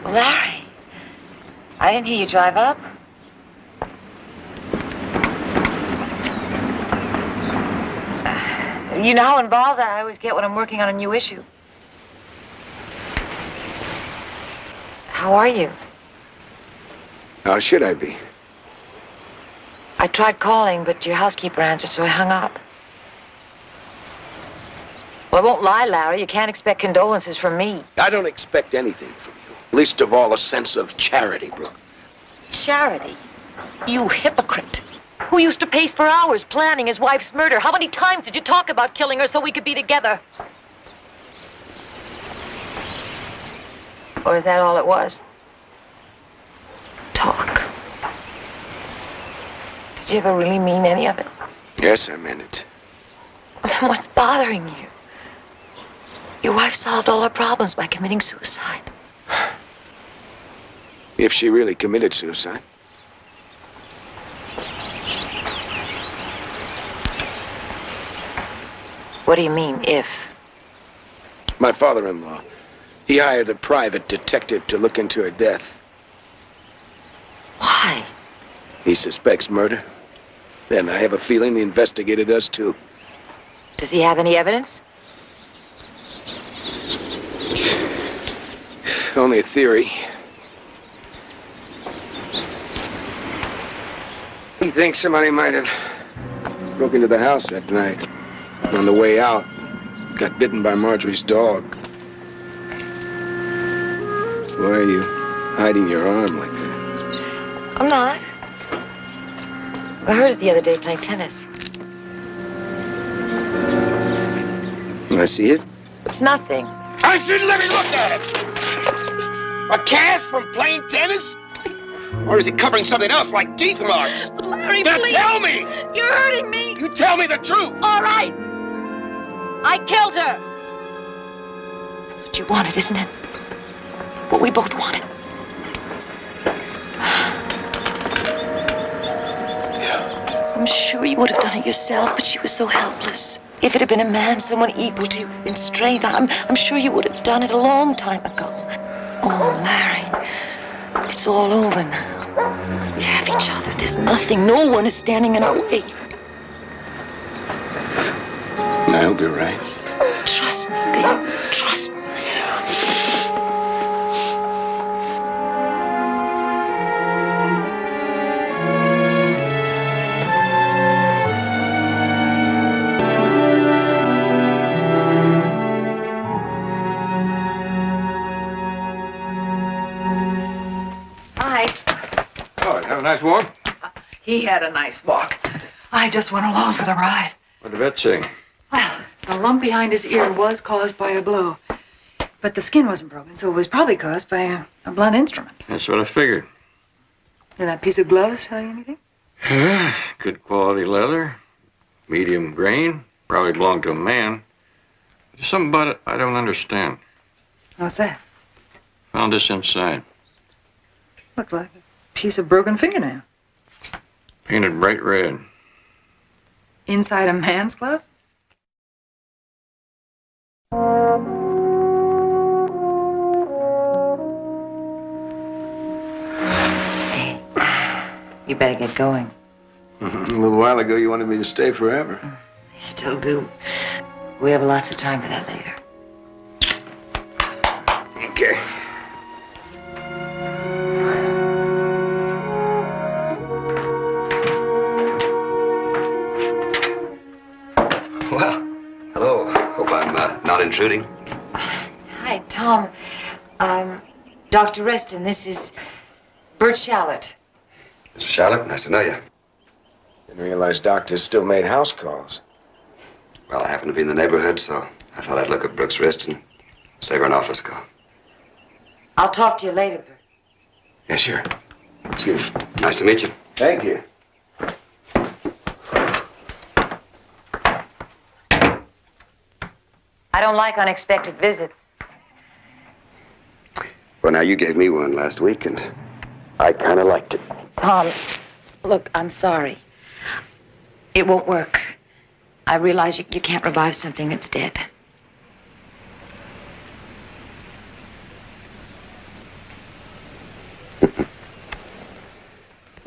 Larry, I didn't hear you drive up. You know how involved I always get when I'm working on a new issue. How are you? How should I be? I tried calling, but your housekeeper answered, so I hung up. Well, I won't lie, Larry. You can't expect condolences from me. I don't expect anything from you. Least of all, a sense of charity, Brooke. Charity? You hypocrite. Who used to pace for hours planning his wife's murder? How many times did you talk about killing her so we could be together? Or is that all it was? Talk. Did you ever really mean any of it? Yes, I meant it. Well, then what's bothering you? Your wife solved all her problems by committing suicide. If she really committed suicide. What do you mean, if? My father-in-law, he hired a private detective to look into her death. Why? He suspects murder. And I have a feeling the investigator does too. Does he have any evidence? Only a theory. He thinks somebody might have broke into the house that night. On the way out, got bitten by Marjorie's dog. Why are you hiding your arm like that? I'm not. I heard it the other day playing tennis. Can I see it? It's nothing. I shouldn't let me look at it! A cast from playing tennis? Or is he covering something else like teeth marks? Larry, now please. Tell me! You're hurting me! You tell me the truth! All right! I killed her! That's what you wanted, isn't it? What we both wanted. I'm sure you would have done it yourself, but she was so helpless. If it had been a man, someone equal to you in strength, I'm sure you would have done it a long time ago. Oh, Larry, it's all over now. We have each other. There's nothing, no one is standing in our way. I'll be right. Trust me, babe. Trust me. Have a nice walk? He had a nice walk. I just went along for the ride. What did vet say? Well, the lump behind his ear was caused by a blow. But the skin wasn't broken, so it was probably caused by a blunt instrument. That's what I figured. Did that piece of gloves tell you anything? Good quality leather, medium grain, probably belonged to a man. There's something about it I don't understand. What's that? Found this inside. Looked like a piece of broken fingernail. Painted bright red. Inside a man's glove? Hey, you better get going. A little while ago, you wanted me to stay forever. I still do. We have lots of time for that later. Okay. Well, hello. Hope I'm not intruding. Hi, Tom. Dr. Reston, this is Bert Shallert. Mr. Charlotte, nice to know you. Didn't realize doctors still made house calls. Well, I happen to be in the neighborhood, so I thought I'd look at Brooke's wrist and save her an office call. I'll talk to you later, Bert. Yeah, sure. Excuse me. Nice to meet you. Thank you. I don't like unexpected visits. Well, now, you gave me one last week, and I kind of liked it. Tom, look, I'm sorry. It won't work. I realize you can't revive something that's dead.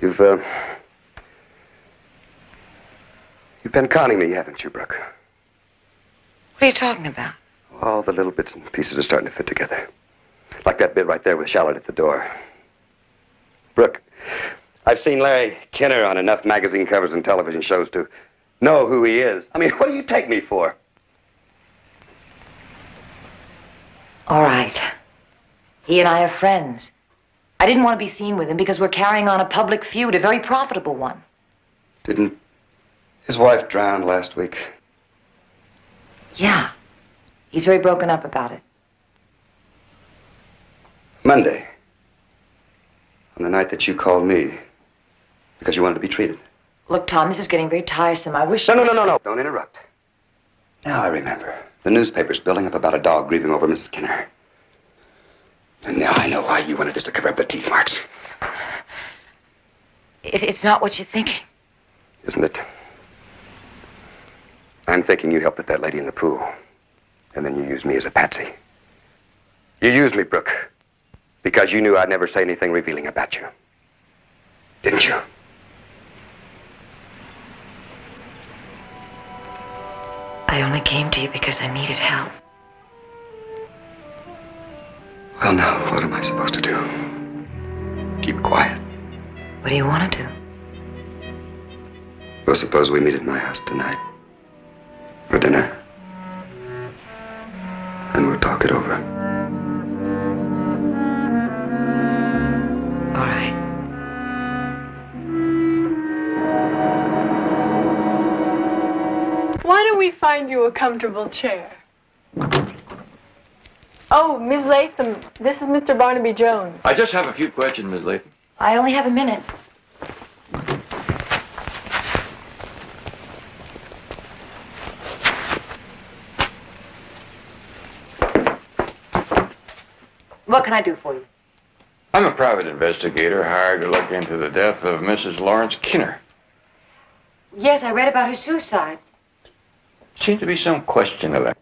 You've been conning me, haven't you, Brooke? What are you talking about? All the little bits and pieces are starting to fit together. Like that bit right there with Charlotte at the door. Brooke, I've seen Larry Kinner on enough magazine covers and television shows to know who he is. I mean, what do you take me for? All right. He and I are friends. I didn't want to be seen with him because we're carrying on a public feud, a very profitable one. Didn't his wife drown last week? Yeah. He's very broken up about it. Monday. On the night that you called me. Because you wanted to be treated. Look, Tom, this is getting very tiresome. I wish... No. Don't interrupt. Now I remember. The newspaper's building up about a dog grieving over Mrs. Kinner. And now I know why you wanted us to cover up the teeth marks. It's not what you're thinking. Isn't it? I'm thinking you helped put that lady in the pool. And then you used me as a patsy. You used me, Brooke. Because you knew I'd never say anything revealing about you. Didn't you? I only came to you because I needed help. Well, now, what am I supposed to do? Keep quiet? What do you want to do? Well, suppose we meet at my house tonight. For dinner. And we'll talk it over. All right. Why don't we find you a comfortable chair? Oh, Ms. Latham, this is Mr. Barnaby Jones. I just have a few questions, Miss Latham. I only have a minute. What can I do for you? I'm a private investigator hired to look into the death of Mrs. Lawrence Kinner. Yes, I read about her suicide. Seems to be some question of that.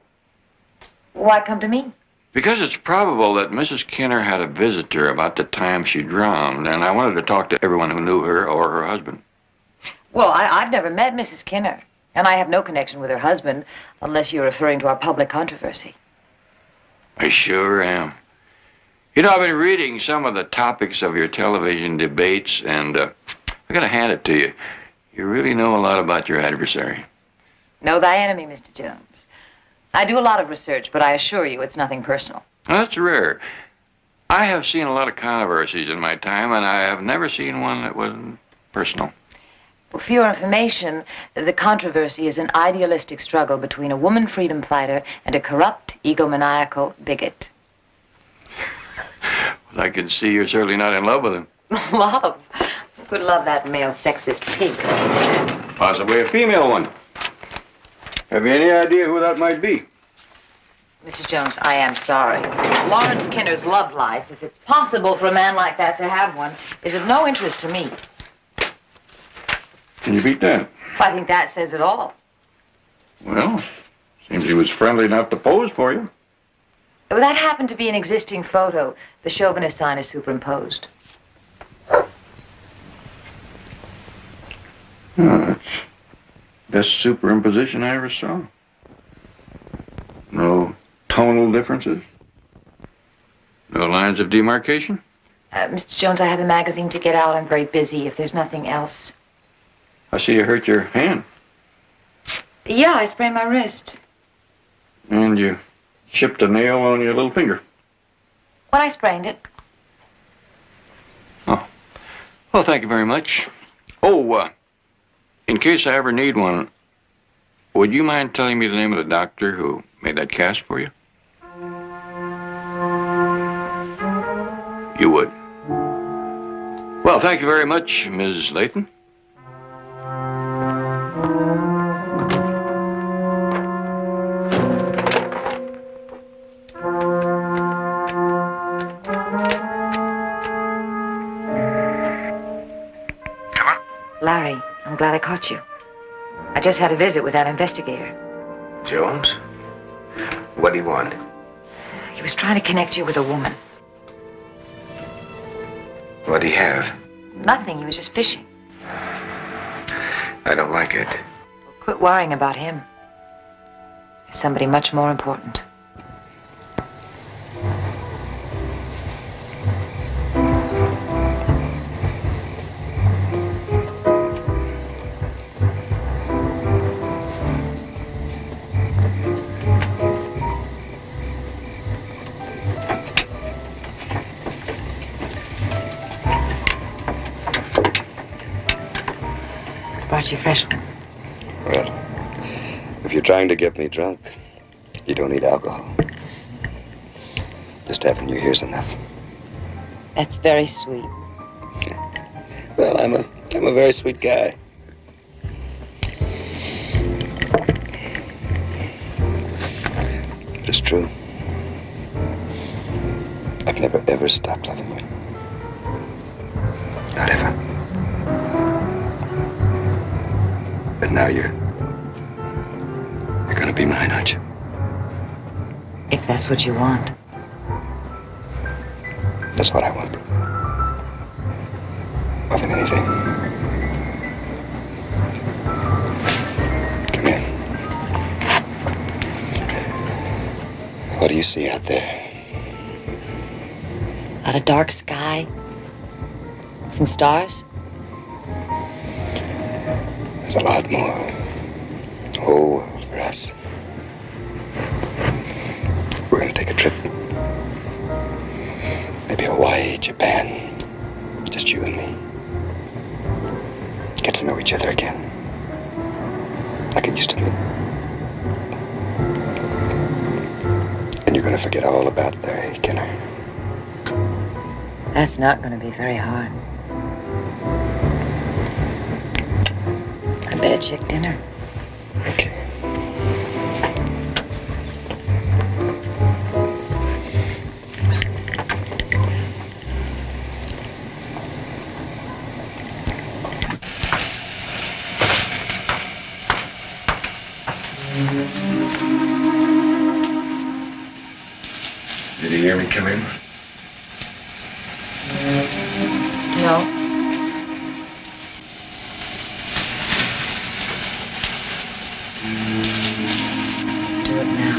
Why come to me? Because it's probable that Mrs. Kinner had a visitor about the time she drowned, and I wanted to talk to everyone who knew her or her husband. Well, I've never met Mrs. Kinner, and I have no connection with her husband, unless you're referring to our public controversy. I sure am. You know, I've been reading some of the topics of your television debates, and I gotta hand it to you. You really know a lot about your adversary. Know thy enemy, Mr. Jones. I do a lot of research, but I assure you it's nothing personal. That's rare. I have seen a lot of controversies in my time, and I have never seen one that wasn't personal. Well, for your information, the controversy is an idealistic struggle between a woman freedom fighter and a corrupt, egomaniacal bigot. Well, I can see you're certainly not in love with him. Love? Who could love that male sexist pig? Possibly a female one. Have you any idea who that might be? Mrs. Jones, I am sorry. Lawrence Kinner's love life, if it's possible for a man like that to have one, is of no interest to me. Can you beat that? I think that says it all. Well, seems he was friendly enough to pose for you. Well, that happened to be an existing photo. The chauvinist sign is superimposed. Oh, that's best superimposition I ever saw. No tonal differences? No lines of demarcation? Mr. Jones, I have a magazine to get out. I'm very busy. If there's nothing else. I see you hurt your hand. Yeah, I sprained my wrist. And you chipped a nail on your little finger. When I sprained it. Oh. Well, thank you very much. Oh, in case I ever need one, would you mind telling me the name of the doctor who made that cast for you? You would. Well, thank you very much, Ms. Latham. Larry, I'm glad I caught you. I just had a visit with that investigator. Jones? What do you want? He was trying to connect you with a woman. What do you have? Nothing, he was just fishing. I don't like it. Well, quit worrying about him. There's somebody much more important. brought you fresh one. Well, if you're trying to get me drunk, you don't need alcohol. Just having you here's enough. That's very sweet. Well, I'm a very sweet guy. It's true. I've never ever stopped loving you. Not ever. But now you're gonna be mine, aren't you? If that's what you want. That's what I want, Brooke. More than anything. Come here. What do you see out there? Out a dark sky. Some stars. There's a lot more. The whole world for us. We're gonna take a trip. Maybe Hawaii, Japan. Just you and me. Get to know each other again. Like it used to be. And you're gonna forget all about Larry Kenner. That's not going to be very hard. I bet a chick dinner. Okay. Did you hear me come in? No. Do it now.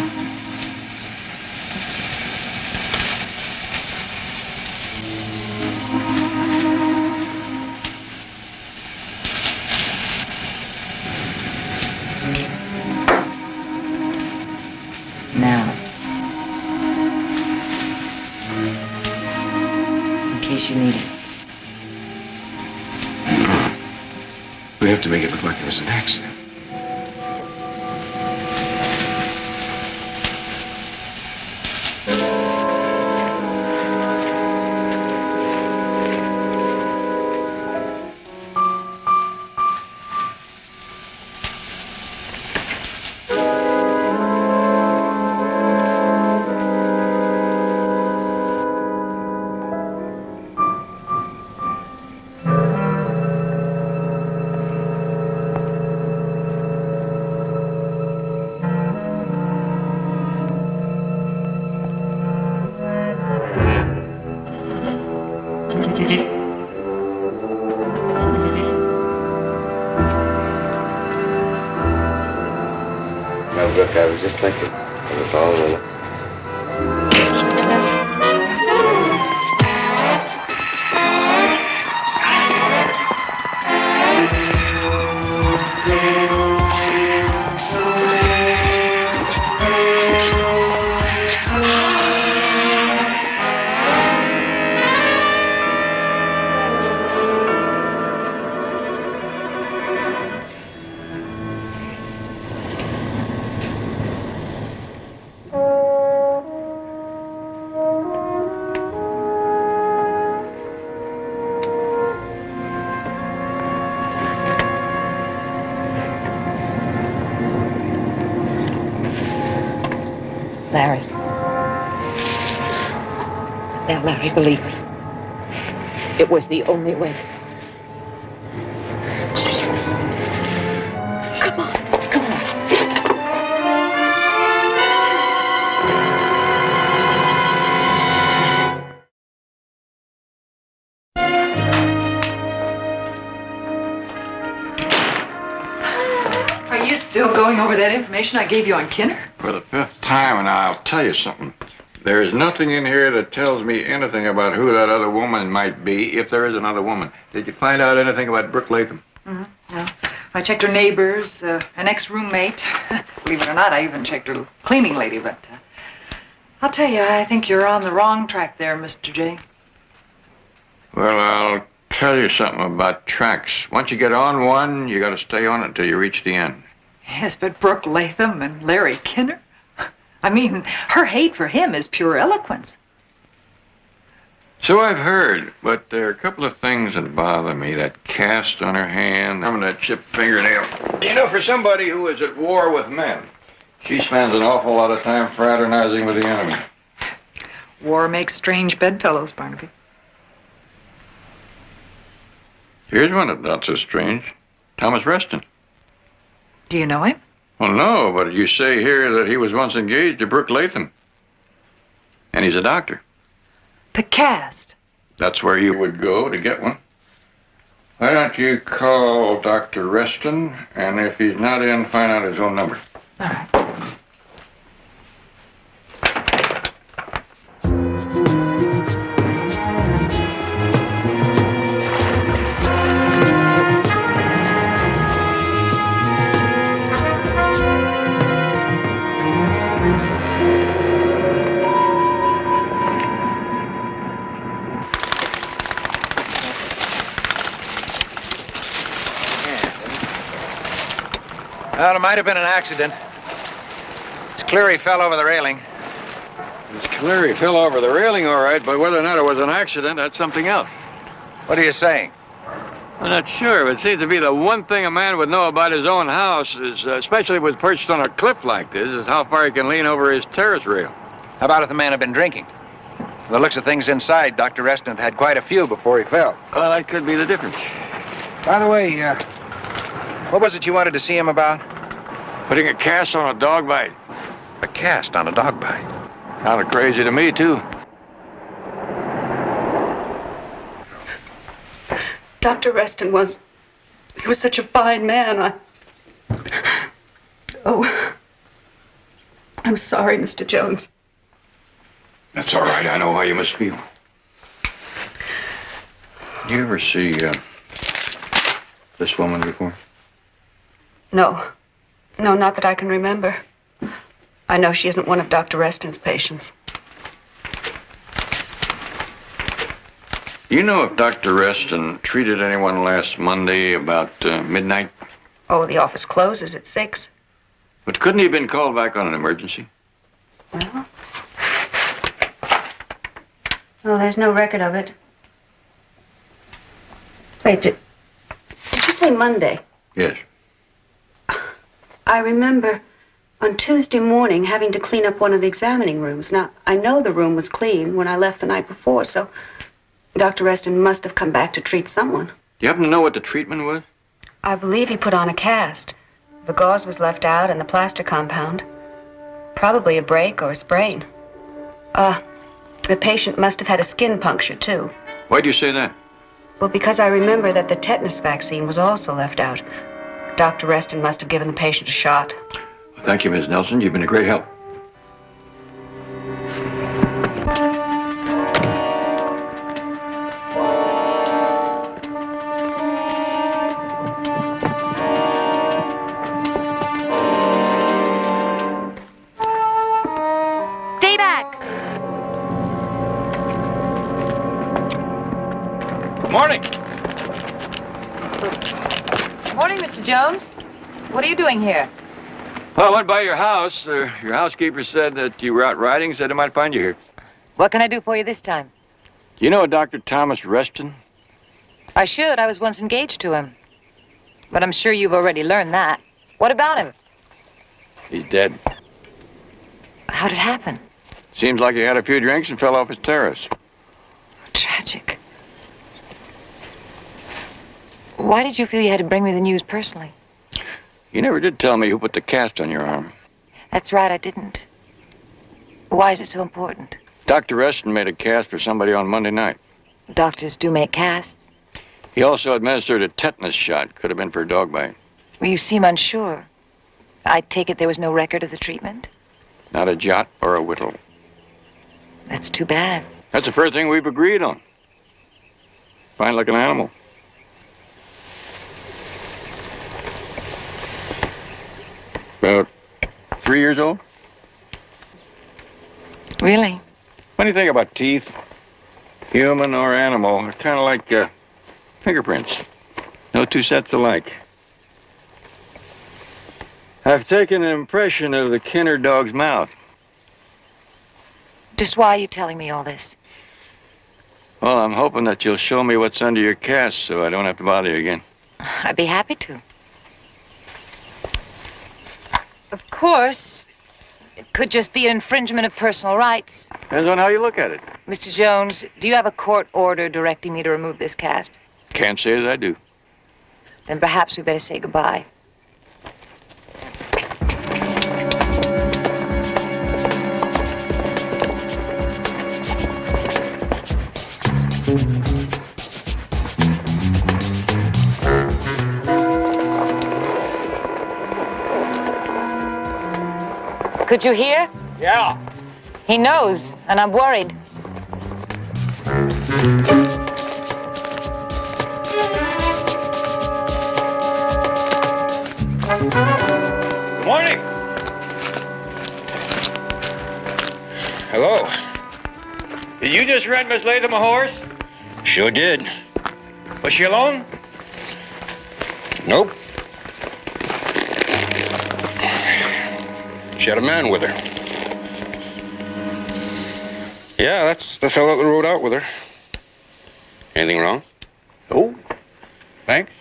Now. In case you need it. We have to make it look like it was an accident. Well, Brooke, I was just thinking. It was all in it. Larry. Now, Larry, believe me. It was the only way. Come on, come on. Are you still going over that information I gave you on Kinner? For the 5th time, and I'll tell you something. There's nothing in here that tells me anything about who that other woman might be, if there is another woman. Did you find out anything about Brooke Latham? No. I checked her neighbors, an ex-roommate. Believe it or not, I even checked her cleaning lady, but I'll tell you, I think you're on the wrong track there, Mr. J. Well, I'll tell you something about tracks. Once you get on one, you got to stay on it until you reach the end. Yes, but Brooke Latham and Larry Kinner? I mean, her hate for him is pure eloquence. So I've heard, but there are a couple of things that bother me. That cast on her hand, and that chipped fingernail. You know, for somebody who is at war with men, she spends an awful lot of time fraternizing with the enemy. War makes strange bedfellows, Barnaby. Here's one that's not so strange. Thomas Reston. Do you know him? Well, no, but you say here that he was once engaged to Brooke Latham. And he's a doctor. The cast. That's where you would go to get one. Why don't you call Dr. Reston, and if he's not in, find out his own number. All right. Well, it might have been an accident. It's clear he fell over the railing. It's clear he fell over the railing, all right, but whether or not it was an accident, that's something else. What are you saying? I'm not sure, but it seems to be the one thing a man would know about his own house, is, especially if it was perched on a cliff like this, is how far he can lean over his terrace rail. How about if the man had been drinking? From the looks of things inside, Dr. Reston had quite a few before he fell. Well, that could be the difference. By the way, what was it you wanted to see him about? Putting a cast on a dog bite. A cast on a dog bite? Kind of crazy to me, too. Dr. Reston he was such a fine man. Oh, I'm sorry, Mr. Jones. That's all right. I know how you must feel. Did you ever see this woman before? No. No, not that I can remember. I know she isn't one of Dr. Reston's patients. You know if Dr. Reston treated anyone last Monday about midnight? Oh, the office closes at 6. But couldn't he have been called back on an emergency? Well, no, there's no record of it. Wait, did you say Monday? Yes. I remember on Tuesday morning having to clean up one of the examining rooms. Now, I know the room was clean when I left the night before, so Dr. Reston must have come back to treat someone. Do you happen to know what the treatment was? I believe he put on a cast. The gauze was left out and the plaster compound. Probably a break or a sprain. The patient must have had a skin puncture, too. Why do you say that? Well, because I remember that the tetanus vaccine was also left out. Dr. Reston must have given the patient a shot. Well, thank you, Ms. Nelson. You've been a great help. Stay back. Morning. Morning, Mr. Jones. What are you doing here? Well, I went by your house. Your housekeeper said that you were out riding, said I might find you here. What can I do for you this time? You know a Dr. Thomas Reston? I should. I was once engaged to him. But I'm sure you've already learned that. What about him? He's dead. How'd it happen? Seems like he had a few drinks and fell off his terrace. Tragic. Why did you feel you had to bring me the news personally? You never did tell me who put the cast on your arm. That's right, I didn't. Why is it so important? Dr. Reston made a cast for somebody on Monday night. Doctors do make casts. He also administered a tetanus shot. Could have been for a dog bite. Well, you seem unsure. I take it there was no record of the treatment? Not a jot or a whittle. That's too bad. That's the first thing we've agreed on. Fine looking animal. About 3 years old? Really? What do you think about teeth? Human or animal? They're kind of like Fingerprints. No two sets alike. I've taken an impression of the Kinner dog's mouth. Just why are you telling me all this? Well, I'm hoping that you'll show me what's under your cast so I don't have to bother you again. I'd be happy to. Of course, it could just be an infringement of personal rights. Depends on how you look at it. Mr. Jones, do you have a court order directing me to remove this cast? Can't say that I do. Then perhaps we better say goodbye. Could you hear? Yeah. He knows, and I'm worried. Good morning. Hello. Did you just rent Miss Latham a horse? Sure did. Was she alone? Nope. She had a man with her. Yeah, that's the fellow that rode out with her. Anything wrong? Oh, thanks.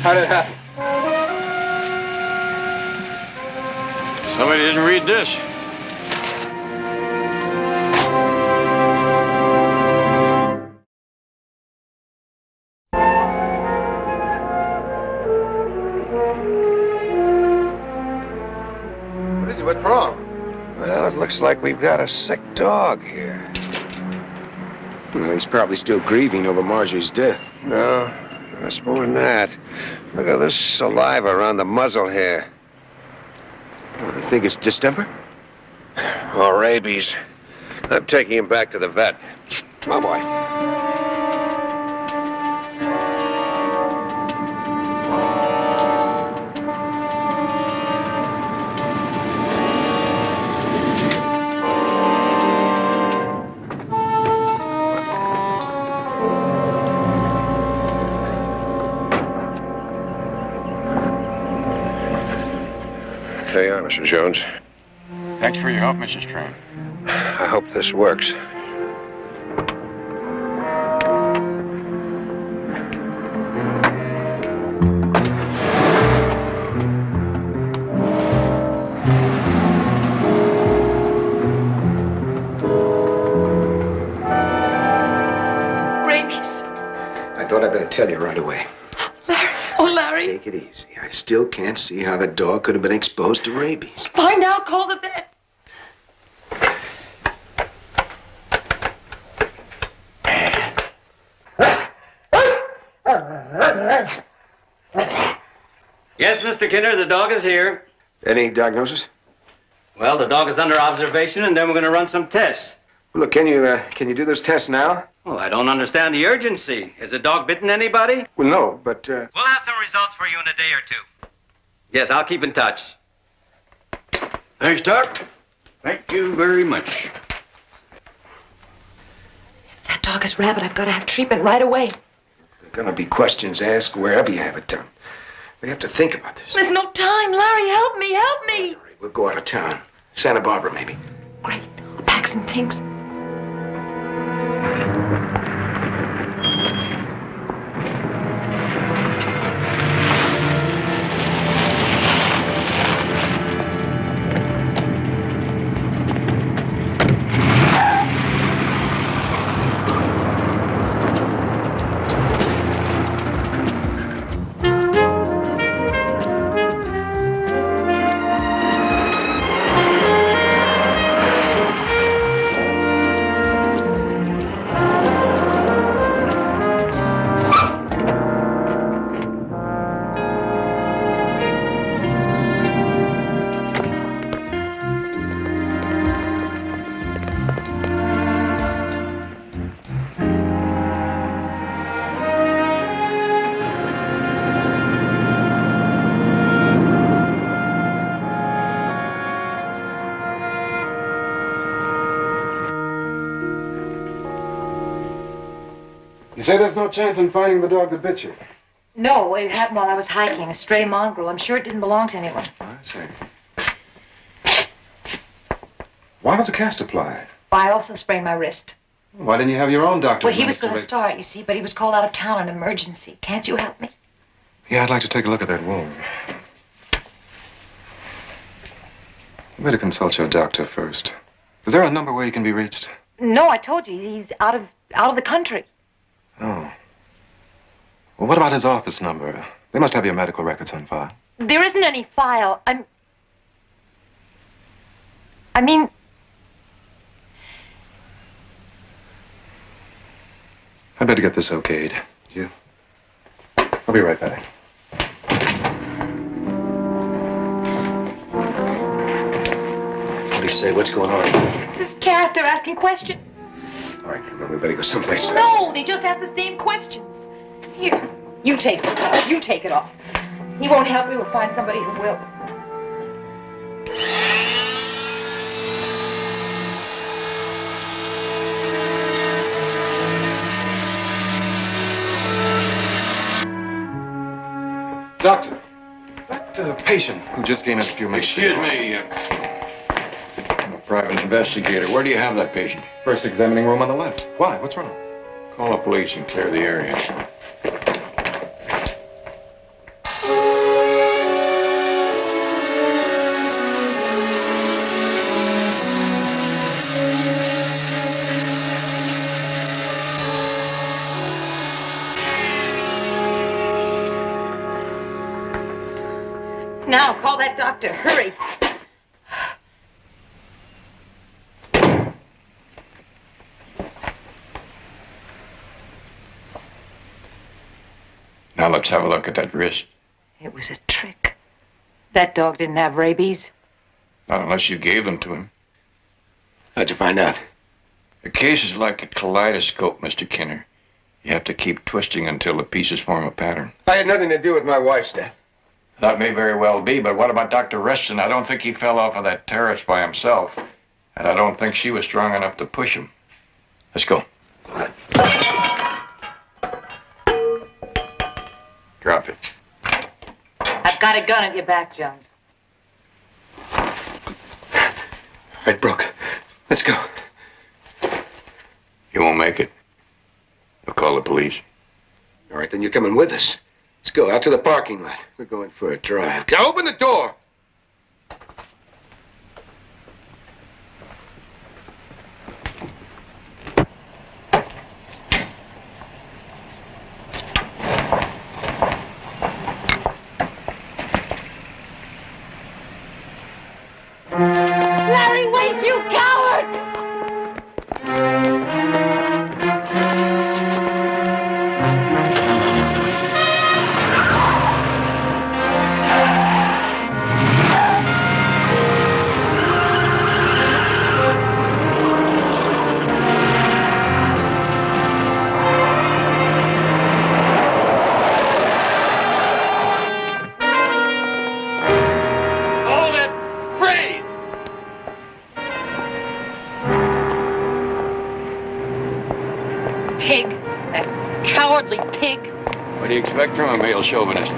How did it happen? Somebody didn't read this. What is it? What's wrong? Well, it looks like we've got a sick dog here. Well, he's probably still grieving over Marjorie's death. No, that's more than that. Look at this saliva around the muzzle here. I think it's distemper. Or rabies. I'm taking him back to the vet. Come on, boy. Mr. Jones. Thanks for your help, Mrs. Train. I hope this works. Rabies. I thought I'd better tell you right away. Oh, Larry. Take it easy. I still can't see how the dog could have been exposed to rabies. Find out, call the vet. Yes, Mr. Kinner, the dog is here. Any diagnosis? Well, the dog is under observation, and then we're going to run some tests. Well, look, can you do those tests now? Well, I don't understand the urgency. Has the dog bitten anybody? Well, no, but We'll have some results for you in a day or two. Yes, I'll keep in touch. Thanks, Doc. Thank you very much. That dog is rabid. I've got to have treatment right away. there are gonna be questions asked wherever you have it done. We have to think about this. There's no time. Larry, help me, help me. We'll go out of town. Santa Barbara, maybe. Great. I'll pack some things. You say there's no chance in finding the dog that bit you? No, it happened while I was hiking. A stray mongrel. I'm sure it didn't belong to anyone. I see. Why was a cast applied? I also sprained my wrist. Why didn't you have your own doctor? Well, he was going to start, you see, but he was called out of town on emergency. Can't you help me? Yeah, I'd like to take a look at that wound. You better consult your doctor first. Is there a number where he can be reached? No, I told you. He's out of the country. Oh. Well, what about his office number? They must have your medical records on file. There isn't any file. I mean... I better get this okayed. You? I'll be right back. What do you say? What's going on? It's this cast. They're asking questions. All right, well, we better go someplace else. No, they just ask the same questions. Here, you take this off. You take it off. He won't help me. We'll find somebody who will. Doctor, that patient who just came in a few minutes Excuse ago. me. I'm a private investigator. Where do you have that patient? First examining room on the left. Why? What's wrong? Call the police and clear the area. Now, call that doctor. Hurry. Now let's have a look at that wrist. It was a trick. That dog didn't have rabies. Not unless you gave them to him. How'd you find out? The case is like a kaleidoscope, Mr. Kinner. You have to keep twisting until the pieces form a pattern. I had nothing to do with my wife's death. That may very well be, but what about Dr. Reston? I don't think he fell off of that terrace by himself. And I don't think she was strong enough to push him. Let's go. Drop it. I've got a gun at your back, Jones. right, Brooke. Let's go. You won't make it. We'll call the police. All right, then you're coming with us. Let's go out to the parking lot. We're going for a drive. Now open the door! Larry, wait, you coward! Hold it! Freeze! Pig. That cowardly pig. What do you expect from a male chauvinist?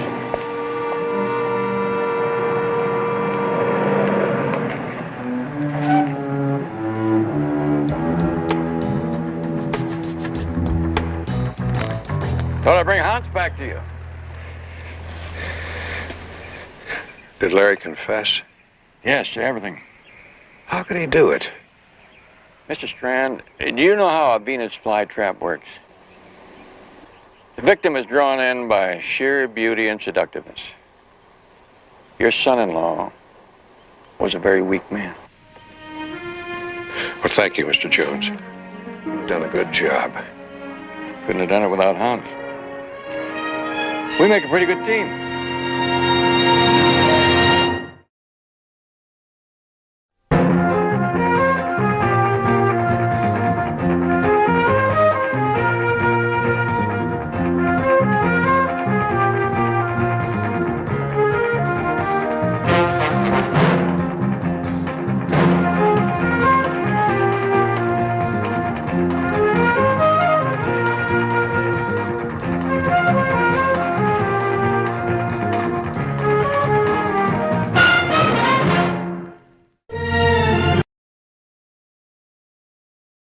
Thought I'd bring Hans back to you. Did Larry confess? Yes, to everything. How could he do it? Mr. Strand, do you know how a Venus flytrap works? The victim is drawn in by sheer beauty and seductiveness. Your son-in-law was a very weak man. Well, thank you, Mr. Jones. You've done a good job. Couldn't have done it without Hans. We make a pretty good team.